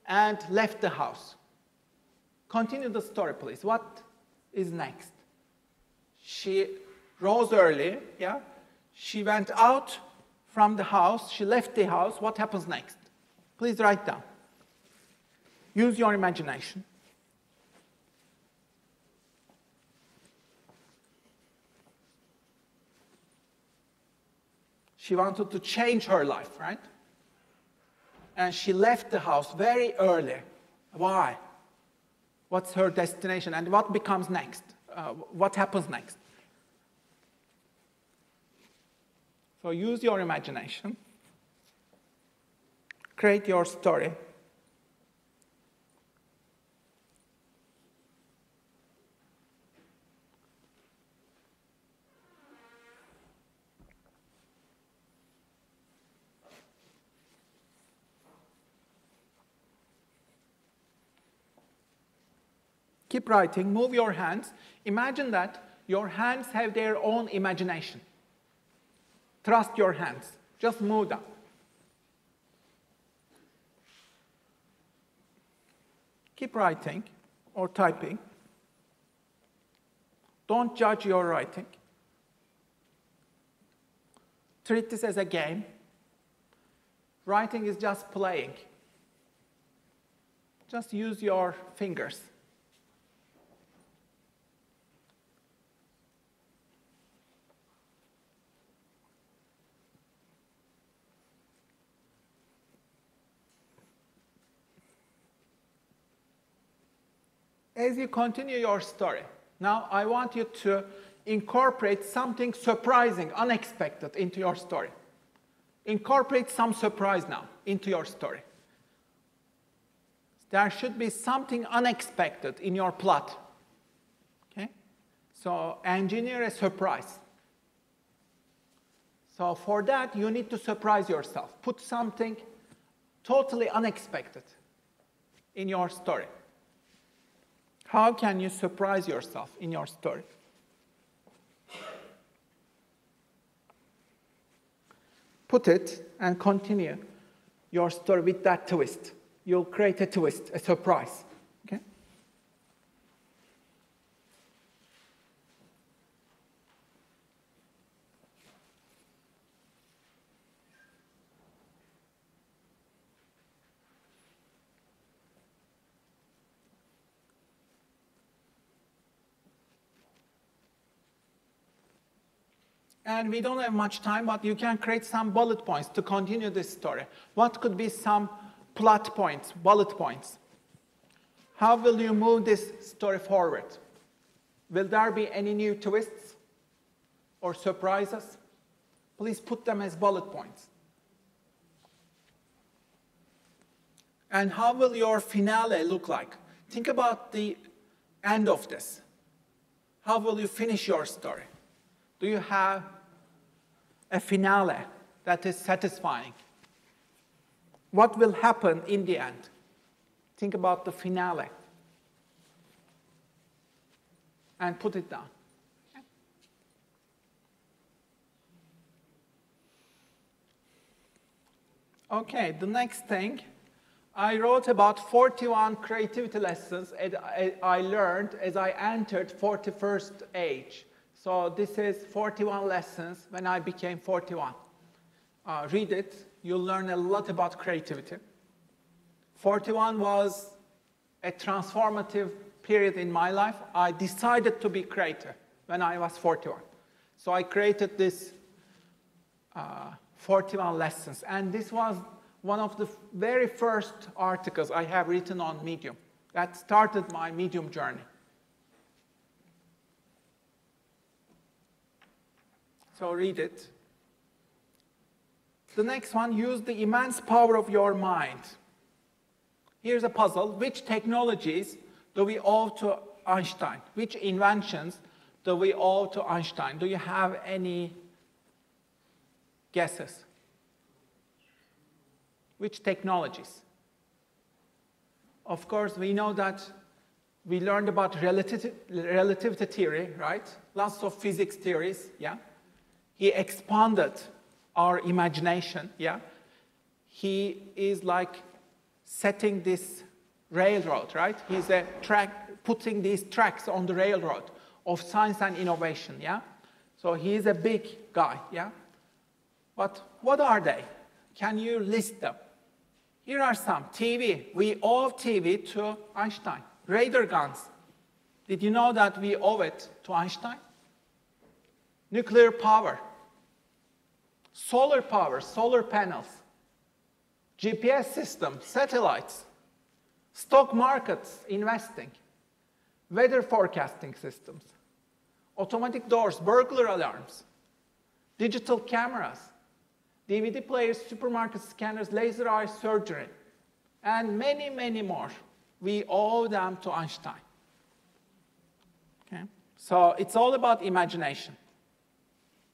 and left the house. Continue the story, please. What is next? She rose early, yeah? She went out from the house, she left the house. What happens next? Please write down. Use your imagination. She wanted to change her life, right? And she left the house very early. Why? What's her destination? And what becomes next? What happens next? So use your imagination. Create your story. Keep writing, move your hands. Imagine that your hands have their own imagination. Trust your hands. Just move them. Keep writing or typing. Don't judge your writing. Treat this as a game. Writing is just playing. Just use your fingers. As you continue your story, now I want you to incorporate something surprising, unexpected into your story. Incorporate some surprise now into your story. There should be something unexpected in your plot. Okay? So engineer a surprise. So for that, you need to surprise yourself. Put something totally unexpected in your story. How can you surprise yourself in your story? Put it and continue your story with that twist. You'll create a twist, a surprise. Okay? And we don't have much time, but you can create some bullet points to continue this story. What could be some plot points, bullet points? How will you move this story forward? Will there be any new twists or surprises? Please put them as bullet points. And how will your finale look like? Think about the end of this. How will you finish your story? Do you have a finale that is satisfying? What will happen in the end? Think about the finale. And put it down. Okay, the next thing, I wrote about 41 creativity lessons I learned as I entered 41st age. So this is 41 lessons when I became 41. Read it. You'll learn a lot about creativity. 41 was a transformative period in my life. I decided to be creative when I was 41. So I created this 41 lessons. And this was one of the very first articles I have written on Medium. That started my Medium journey. So read it. The next one, use the immense power of your mind. Here's a puzzle. Which technologies do we owe to Einstein? Which inventions do we owe to Einstein? Do you have any guesses? Which technologies? Of course, we know that we learned about relativity theory, right? Lots of physics theories, yeah? He expanded our imagination, yeah? He is like setting this railroad, right? He's putting these tracks on the railroad of science and innovation, yeah? So he's a big guy, yeah? But what are they? Can you list them? Here are some. TV. We owe TV to Einstein. Radar guns. Did you know that we owe it to Einstein? Nuclear power. Solar power, solar panels. GPS systems, satellites. Stock markets, investing. Weather forecasting systems. Automatic doors, burglar alarms. Digital cameras. DVD players, supermarket scanners, laser eye surgery. And many, many more. We owe them to Einstein. Okay? So it's all about imagination.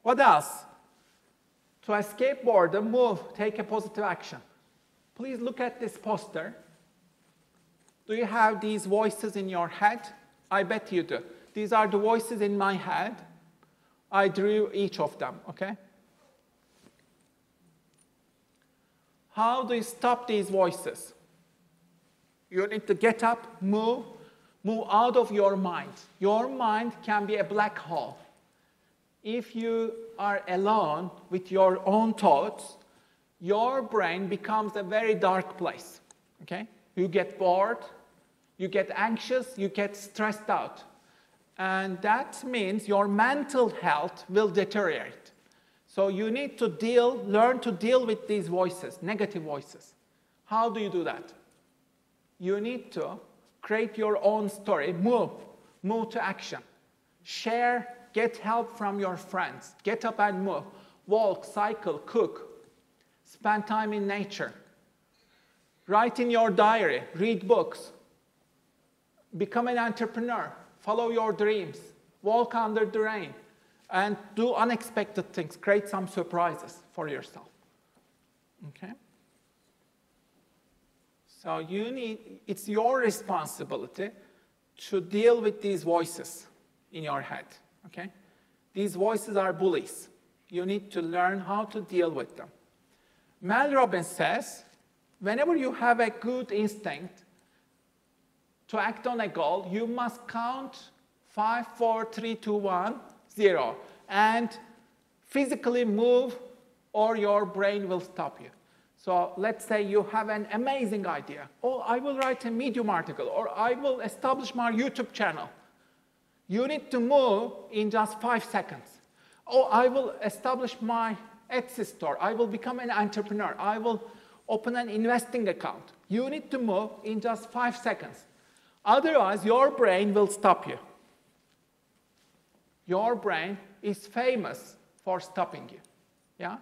What else? To escape boredom, move, take a positive action. Please look at this poster. Do you have these voices in your head? I bet you do. These are the voices in my head. I drew each of them, okay? How do you stop these voices? You need to get up, move out of your mind. Your mind can be a black hole. If you are alone with your own thoughts, your brain becomes a very dark place, okay? You get bored, you get anxious, you get stressed out. And that means your mental health will deteriorate. So you need to learn to deal with these voices, negative voices. How do you do that? You need to create your own story, move to action. Share get help from your friends. Get up and move. Walk, cycle, cook. Spend time in nature. Write in your diary. Read books. Become an entrepreneur. Follow your dreams. Walk under the rain. And do unexpected things. Create some surprises for yourself. Okay? So it's your responsibility to deal with these voices in your head. Okay? These voices are bullies. You need to learn how to deal with them. Mel Robbins says, whenever you have a good instinct to act on a goal, you must count 5, 4, 3, 2, 1, 0, and physically move or your brain will stop you. So let's say you have an amazing idea. Oh, I will write a Medium article, or I will establish my YouTube channel. You need to move in just 5 seconds. Oh, I will establish my Etsy store. I will become an entrepreneur. I will open an investing account. You need to move in just 5 seconds. Otherwise, your brain will stop you. Your brain is famous for stopping you. Yeah?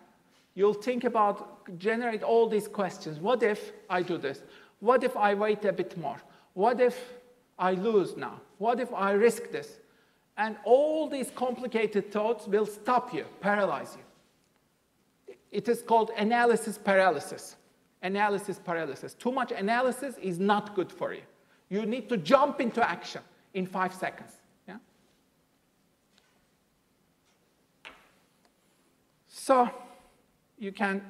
You'll think about, generate all these questions. What if I do this? What if I wait a bit more? What if I lose now? What if I risk this? And all these complicated thoughts will stop you, paralyze you. It is called analysis paralysis. Analysis paralysis. Too much analysis is not good for you. You need to jump into action in 5 seconds. Yeah? So you can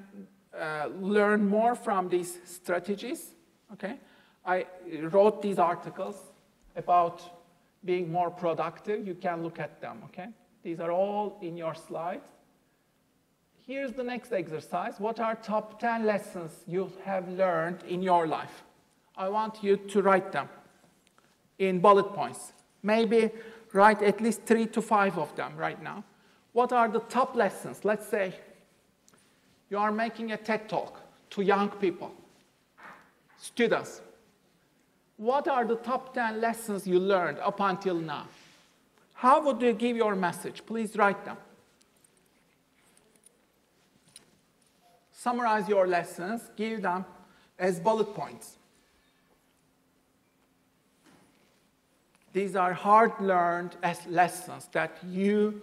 learn more from these strategies. Okay? I wrote these articles about being more productive. You can look at them. Okay? These are all in your slides. Here's the next exercise. What are top 10 lessons you have learned in your life? I want you to write them in bullet points. Maybe write at least 3 to 5 of them right now. What are the top lessons? Let's say you are making a TED Talk to young people, students. What are the top 10 lessons you learned up until now? How would you give your message? Please write them. Summarize your lessons, give them as bullet points. These are hard-learned lessons that you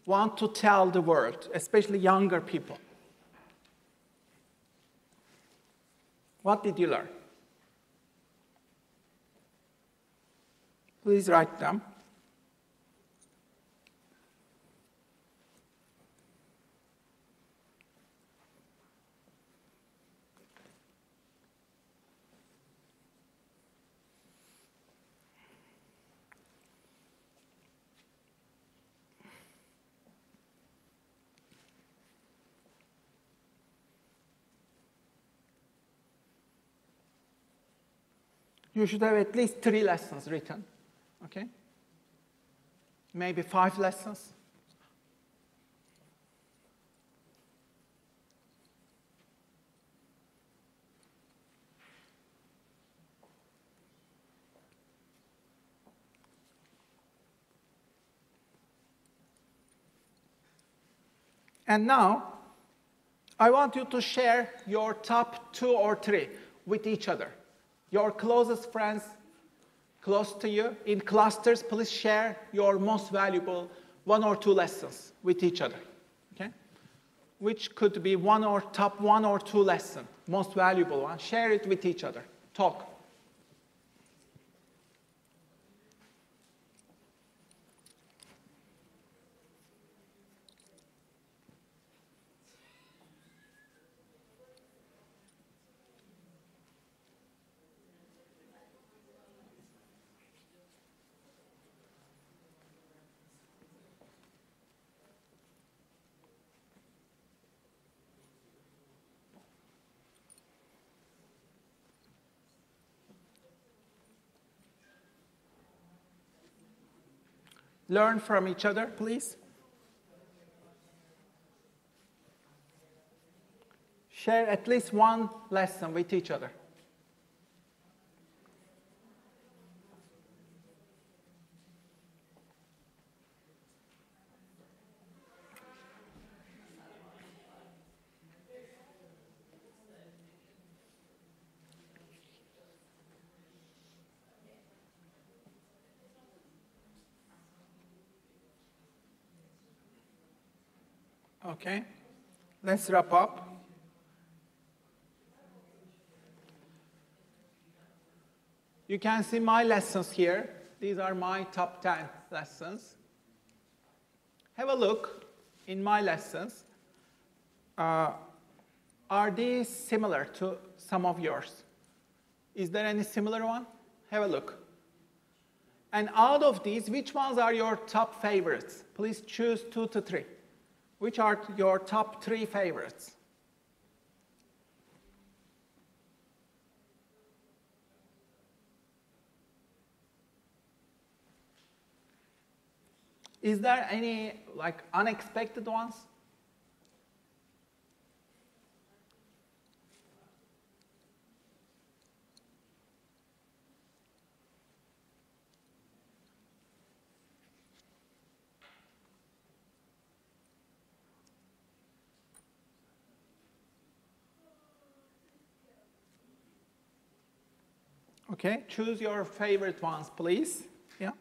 want to tell the world, especially younger people. What did you learn? Please write them. You should have at least 3 lessons written, okay? Maybe 5 lessons. And now, I want you to share your top 2 or 3 with each other. Your closest friends close to you, in clusters, please share your most valuable 1 or 2 lessons with each other. Okay? Which could be top 1 or 2 lesson, most valuable one. Share it with each other. Talk. Learn from each other, please. Share at least 1 lesson with each other. Okay, let's wrap up. You can see my lessons here. These are my top 10 lessons. Have a look in my lessons. Are these similar to some of yours? Is there any similar one? Have a look. And out of these, which ones are your top favorites? Please choose 2 to 3. Which are your top 3 favorites? Is there any like unexpected ones? Okay, choose your favorite ones, please. Yeah.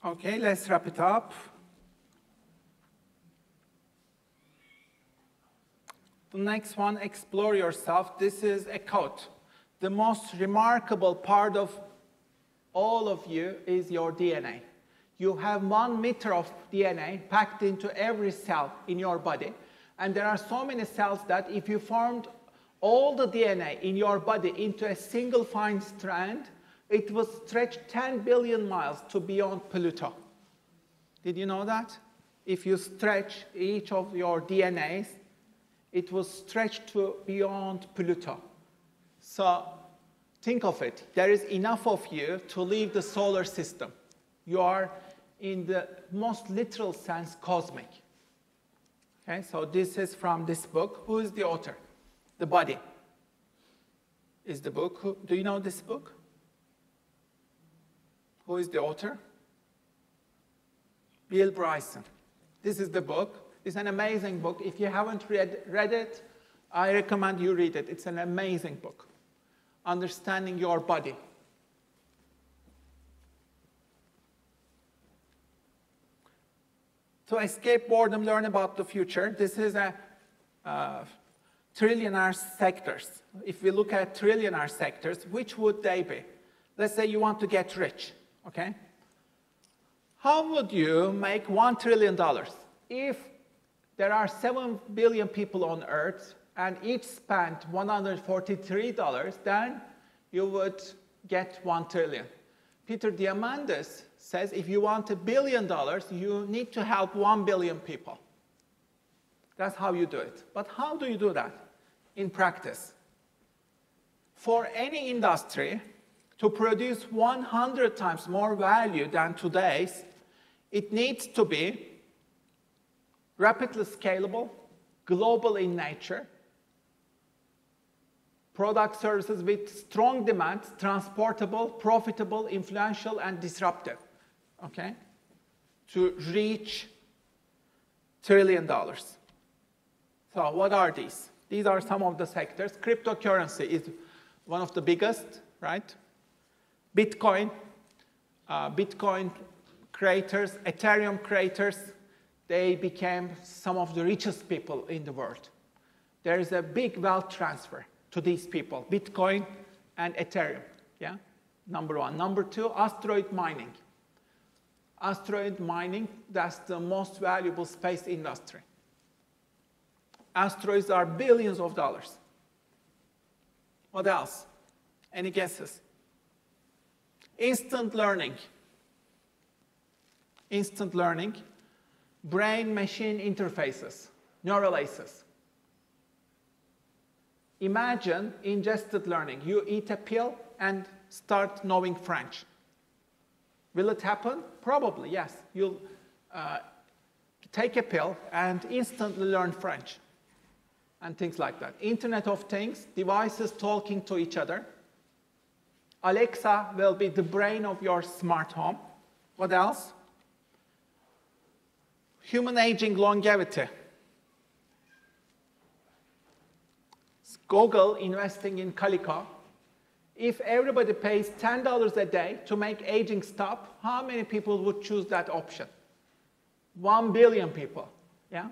Okay, let's wrap it up. The next one, explore yourself. This is a quote. The most remarkable part of all of you is your DNA. You have 1 meter of DNA packed into every cell in your body. And there are so many cells that if you formed all the DNA in your body into a single fine strand, it would stretch 10 billion miles to beyond Pluto. Did you know that? If you stretch each of your DNAs, it will stretch to beyond Pluto. So think of it. There is enough of you to leave the solar system. You are, in the most literal sense, cosmic. Okay, so this is from this book. Who is the author? The Body is the book. Do you know this book? Who is the author? Bill Bryson. This is the book. It's an amazing book. If you haven't read it, I recommend you read it. It's an amazing book. Understanding your body. To escape boredom, learn about the future. This is a trillionaire sectors. If we look at trillionaire sectors, which would they be? Let's say you want to get rich. Okay? How would you make $1 trillion if there are 7 billion people on Earth and each spent $143, then you would get 1 trillion. Peter Diamandis says if you want $1 billion, you need to help 1 billion people. That's how you do it. But how do you do that in practice? For any industry, to produce 100 times more value than today's, it needs to be rapidly scalable, global in nature, product services with strong demand, transportable, profitable, influential, and disruptive, okay, to reach $1 trillion. So what are these? These are some of the sectors. Cryptocurrency is one of the biggest, right? Bitcoin creators, Ethereum creators, they became some of the richest people in the world. There is a big wealth transfer to these people, Bitcoin and Ethereum, yeah? Number 1. Number 2, asteroid mining. Asteroid mining, that's the most valuable space industry. Asteroids are billions of dollars. What else? Any guesses? Instant learning. Instant learning. Brain-machine interfaces, neural laces. Imagine ingested learning. You eat a pill and start knowing French. Will it happen? Probably, yes. You'll take a pill and instantly learn French and things like that. Internet of Things, devices talking to each other. Alexa will be the brain of your smart home. What else? Human aging longevity. Google investing in Calico. If everybody pays $10 a day to make aging stop, how many people would choose that option? 1 billion people, yeah?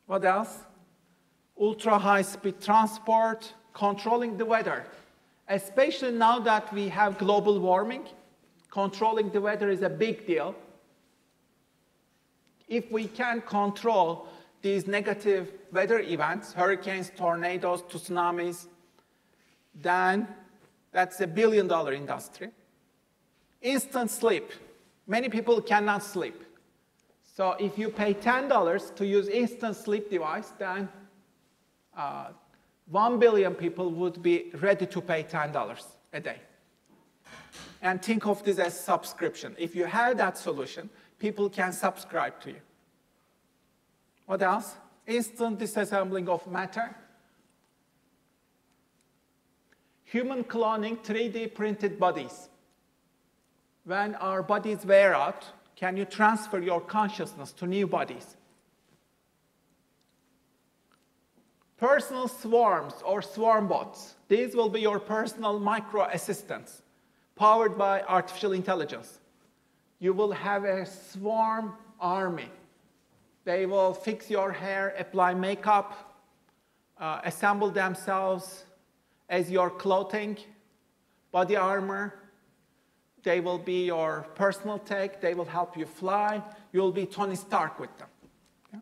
What else? Ultra high-speed transport, controlling the weather. Especially now that we have global warming, controlling the weather is a big deal. If we can control these negative weather events, hurricanes, tornadoes, tsunamis, then that's a $1 billion industry. Instant sleep. Many people cannot sleep. So if you pay $10 to use instant sleep device, then 1 billion people would be ready to pay $10 a day. And think of this as subscription. If you have that solution, people can subscribe to you. What else? Instant disassembling of matter. Human cloning 3D printed bodies. When our bodies wear out, can you transfer your consciousness to new bodies? Personal swarms or swarm bots. These will be your personal micro assistants, powered by artificial intelligence. You will have a swarm army. They will fix your hair, apply makeup, assemble themselves as your clothing, body armor. They will be your personal tech. They will help you fly. You'll be Tony Stark with them. Yeah?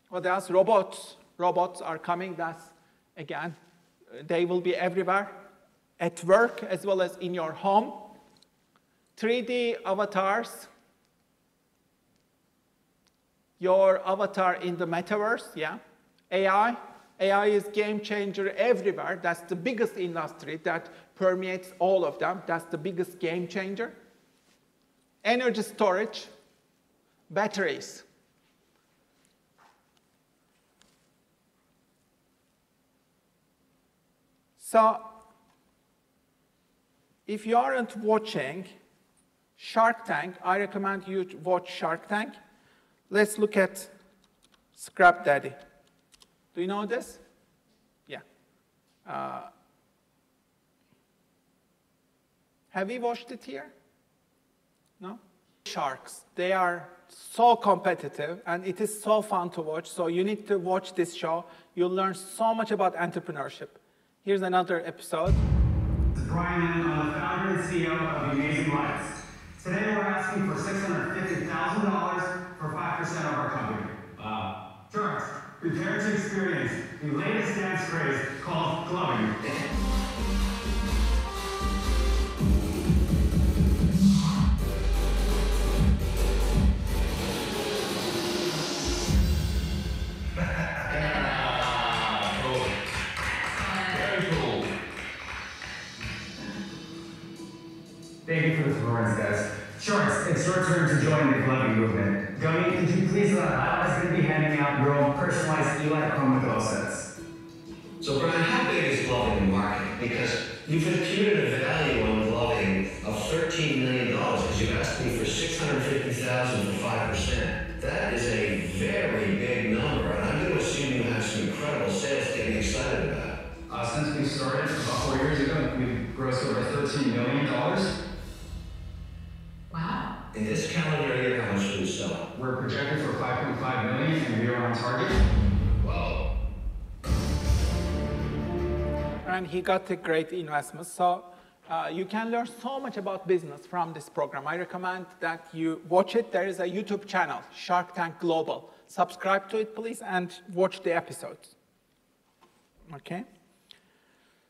What else? Robots. Robots are coming. That's, again, they will be everywhere, at work as well as in your home. 3D avatars. Your avatar in the Metaverse, yeah. AI. AI is game changer everywhere. That's the biggest industry that permeates all of them. That's the biggest game changer. Energy storage, batteries. So, if you aren't watching Shark Tank, I recommend you to watch Shark Tank. Let's look at Scrap Daddy. Do you know this? Yeah. Have we watched it here? No? Sharks, they are so competitive and it is so fun to watch, so you need to watch this show. You'll learn so much about entrepreneurship. Here's another episode. It's Brian, I'm the founder and CEO of Amazing Lives. Today we're asking for $650,000 for 5% of our company. Wow. Sharks, prepare to experience the latest dance craze called clubbing. Thank you for the performance, guys. Sharks, it's your turn to join the clubbing movement. Gummy, could you please let Outliers going to be handing out your own personalized Eli Chromicol sets? So, Brian, how big is clubbing in the market? Because you've imputed a value on clubbing of $13 million because you've asked me for $650,000 for 5%. That is a very big number, and I'm going to assume you have some incredible sales to get excited about. Since we started about 4 years ago, we've grossed over $13 million. Wow. In this calendar year, how much do we sell? We're projected for $5.5 million, and we are on target. Wow. And he got a great investment. So you can learn so much about business from this program. I recommend that you watch it. There is a YouTube channel, Shark Tank Global. Subscribe to it, please, and watch the episodes. Okay?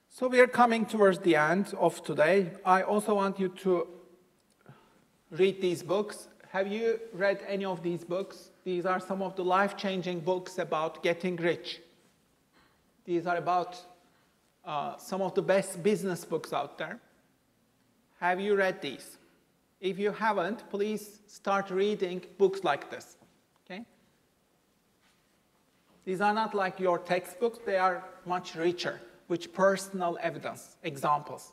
So we are coming towards the end of today. I also want you to read these books. Have you read any of these books? These are some of the life-changing books about getting rich. These are about some of the best business books out there. Have you read these? If you haven't, please start reading books like this. Okay? These are not like your textbooks. They are much richer with personal evidence, examples.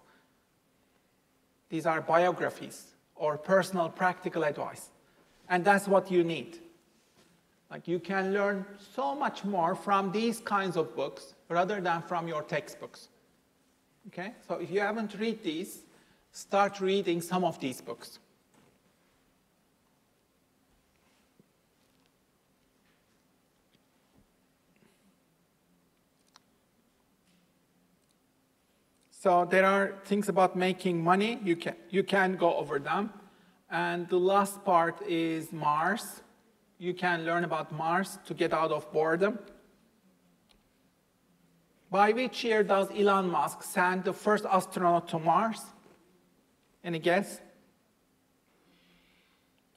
These are biographies or personal practical advice. And that's what you need. Like, you can learn so much more from these kinds of books rather than from your textbooks. Okay? So if you haven't read these, start reading some of these books. So there are things about making money. You can go over them. And the last part is Mars. You can learn about Mars to get out of boredom. By which year does Elon Musk send the first astronaut to Mars? Any guess?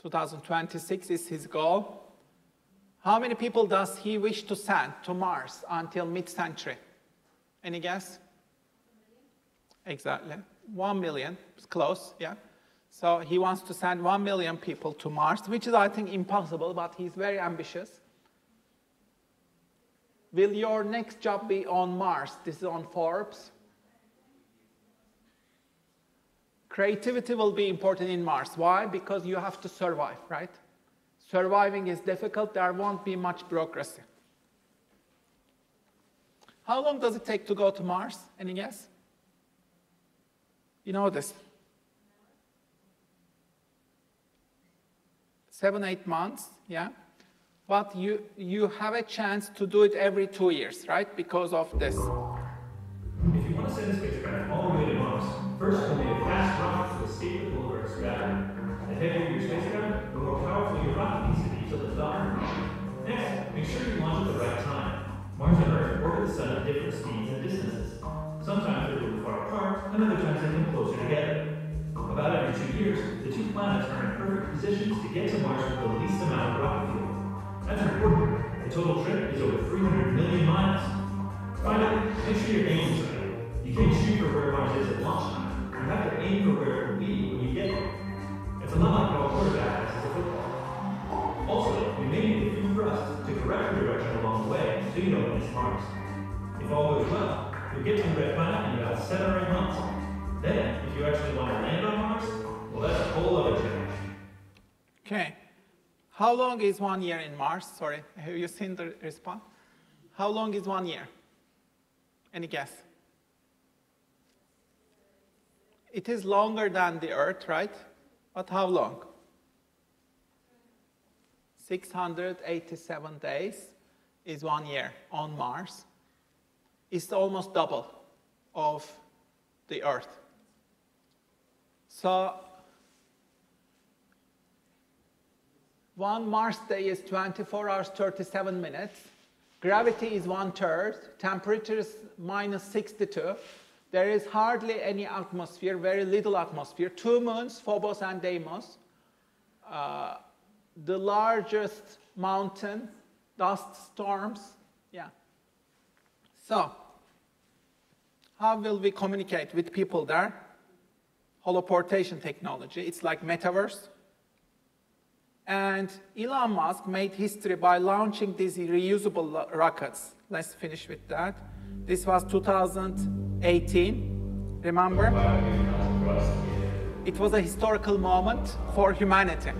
2026 is his goal. How many people does he wish to send to Mars until mid-century? Any guess? Exactly. 1 million. It's close, yeah. So he wants to send 1 million people to Mars, which is, I think, impossible, but he's very ambitious. Will your next job be on Mars? This is on Forbes. Creativity will be important in Mars. Why? Because you have to survive, right? Surviving is difficult. There won't be much bureaucracy. How long does it take to go to Mars? Any guess? You know this. 7-8 months, yeah? But you have a chance to do it every 2 years, right? Because of this. If you want to send a spacecraft all the way to Mars, first you'll need a fast rocket to escape the pull of Earth's gravity. The heavier your spacecraft, the more powerful your rocket needs to be to lift off. Next, make sure you launch at the right time. Mars and Earth orbit the Sun at different speeds and distances. Sometimes they're really far apart, and other times they come closer together. About every 2 years, the two planets are in perfect positions to get to Mars with the least amount of rocket fuel. That's important. The total trip is over 300 million miles. Finally, make sure your aim is right. You can't shoot for where Mars is at launch time. You have to aim for where it will be when you get there. It's a lot like how a quarterback passes a football. Also, you may need a few thrusts to correct your direction along the way so you don't miss Mars. If all goes well, you'll get to the red planet in about 7 or 8 months. Then, if you actually want to land on Mars, well, that's a whole other challenge. Okay. How long is 1 year in Mars? Sorry, have you seen the response? How long is 1 year? Any guess? It is longer than the Earth, right? But how long? 687 days is 1 year on Mars. It's almost double of the Earth. So, one Mars day is 24 hours, 37 minutes. Gravity is 1/3. Temperature is -62. There is hardly any atmosphere, very little atmosphere. 2 moons, Phobos and Deimos. The largest mountain, dust storms. Yeah. So, how will we communicate with people there? Holoportation technology. It's like Metaverse. And Elon Musk made history by launching these reusable rockets. Let's finish with that. This was 2018, remember? It was a historical moment for humanity.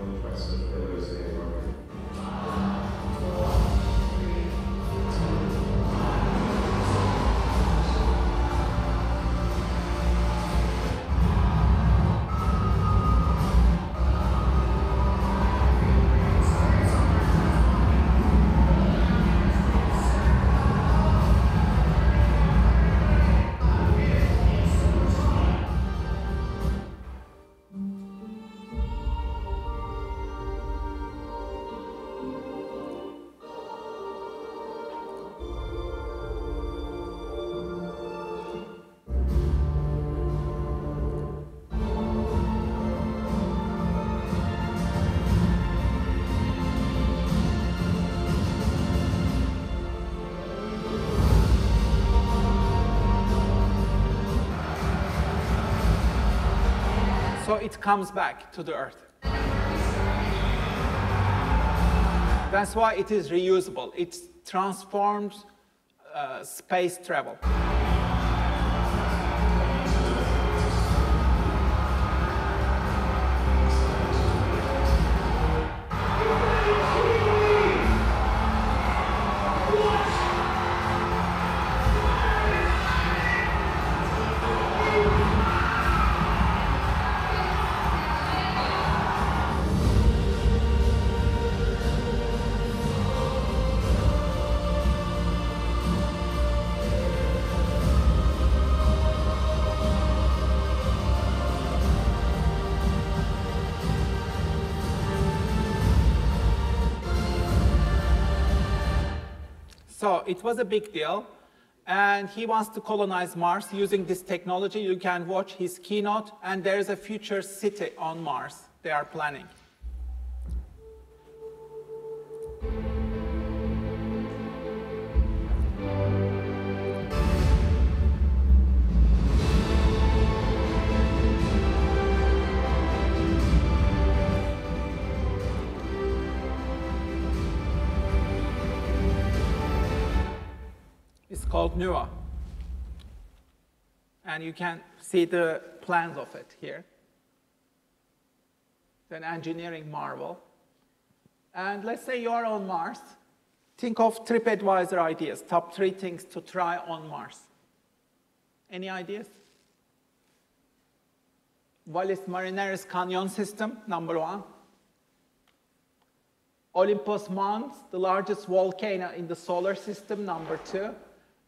So it comes back to the Earth. That's why it is reusable. It transforms space travel. So it was a big deal, and he wants to colonize Mars using this technology. You can watch his keynote, and there is a future city on Mars they are planning. It's called NUA. And you can see the plans of it here. It's an engineering marvel. And let's say you're on Mars. Think of TripAdvisor ideas, top 3 things to try on Mars. Any ideas? Valles Marineris Canyon System, number 1. Olympus Mons, the largest volcano in the solar system, number 2.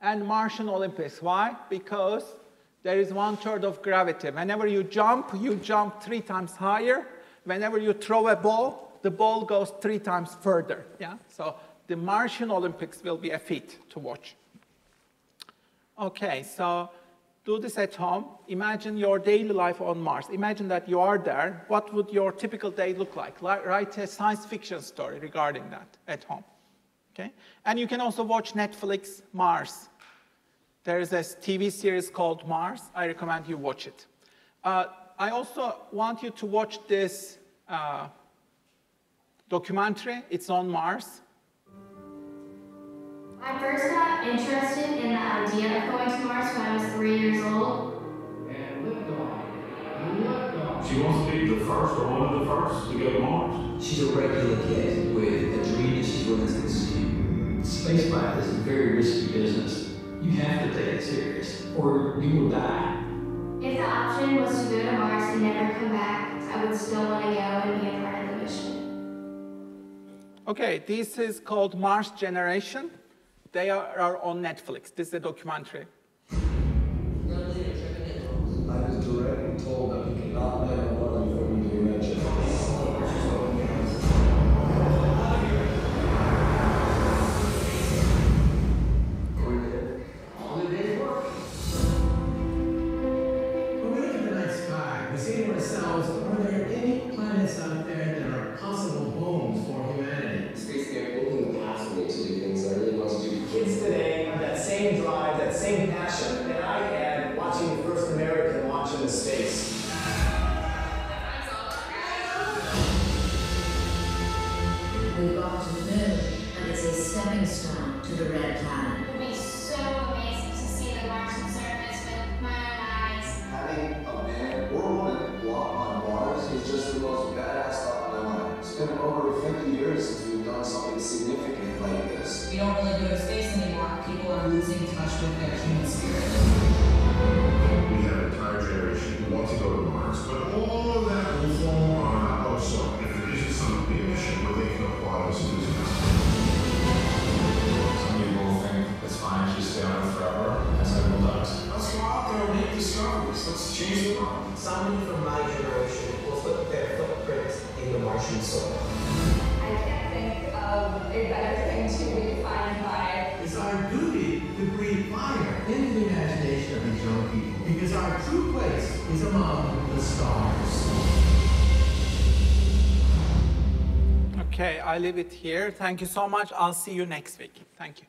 And Martian Olympics. Why? Because there is 1/3 of gravity. Whenever you jump 3 times higher. Whenever you throw a ball, the ball goes 3 times further. Yeah? So the Martian Olympics will be a feat to watch. Okay, so do this at home. Imagine your daily life on Mars. Imagine that you are there. What would your typical day look like? Write a science fiction story regarding that at home. Okay? And you can also watch Netflix Mars. There is a TV series called Mars. I recommend you watch it. I also want you to watch this documentary. It's on Mars. I first got interested in the idea of going to Mars when I was 3 years old. And lift off. She wants to be the first or one of the first to go to Mars. She's a regular kid with a dream that she's willing to pursue. Spaceflight is a very risky business. You have to take it serious, or you will die. If the option was to go to Mars and never come back, I would still want to go and be a part of the mission. Okay, this is called Mars Generation. They are on Netflix. This is a documentary. I was directly told that we cannot land on one before we do mention. Out there that are possible homes for humanity. It's basically opening the pathway to do things I really want to do. Kids today have that same drive, that same passion that I had watching the first American launch into space. We've got to the moon, and it's a stepping stone to the red planet. It would be so amazing to see the Martian surface with my own eyes. Having a man or woman walk on Mars is just the most badass thought in my mind. It's been over 50 years since we've done something significant like this. We don't really go to space anymore. People are losing touch with their human spirit. We have an entire generation who want to go to Mars, but all of that will fall on also if there isn't some big mission where they can apply this enthusiasm. Some people think it's fine if you stay on it forever, as everyone does. Let's go out there and make discoveries. Let's change the world. Somebody from my generation will put their footprint in the Martian soil. I can't think of a better thing to be defined by. It's our duty to breathe fire into the imagination of these young people, because our true place is among the stars. Okay, I leave it here. Thank you so much. I'll see you next week. Thank you.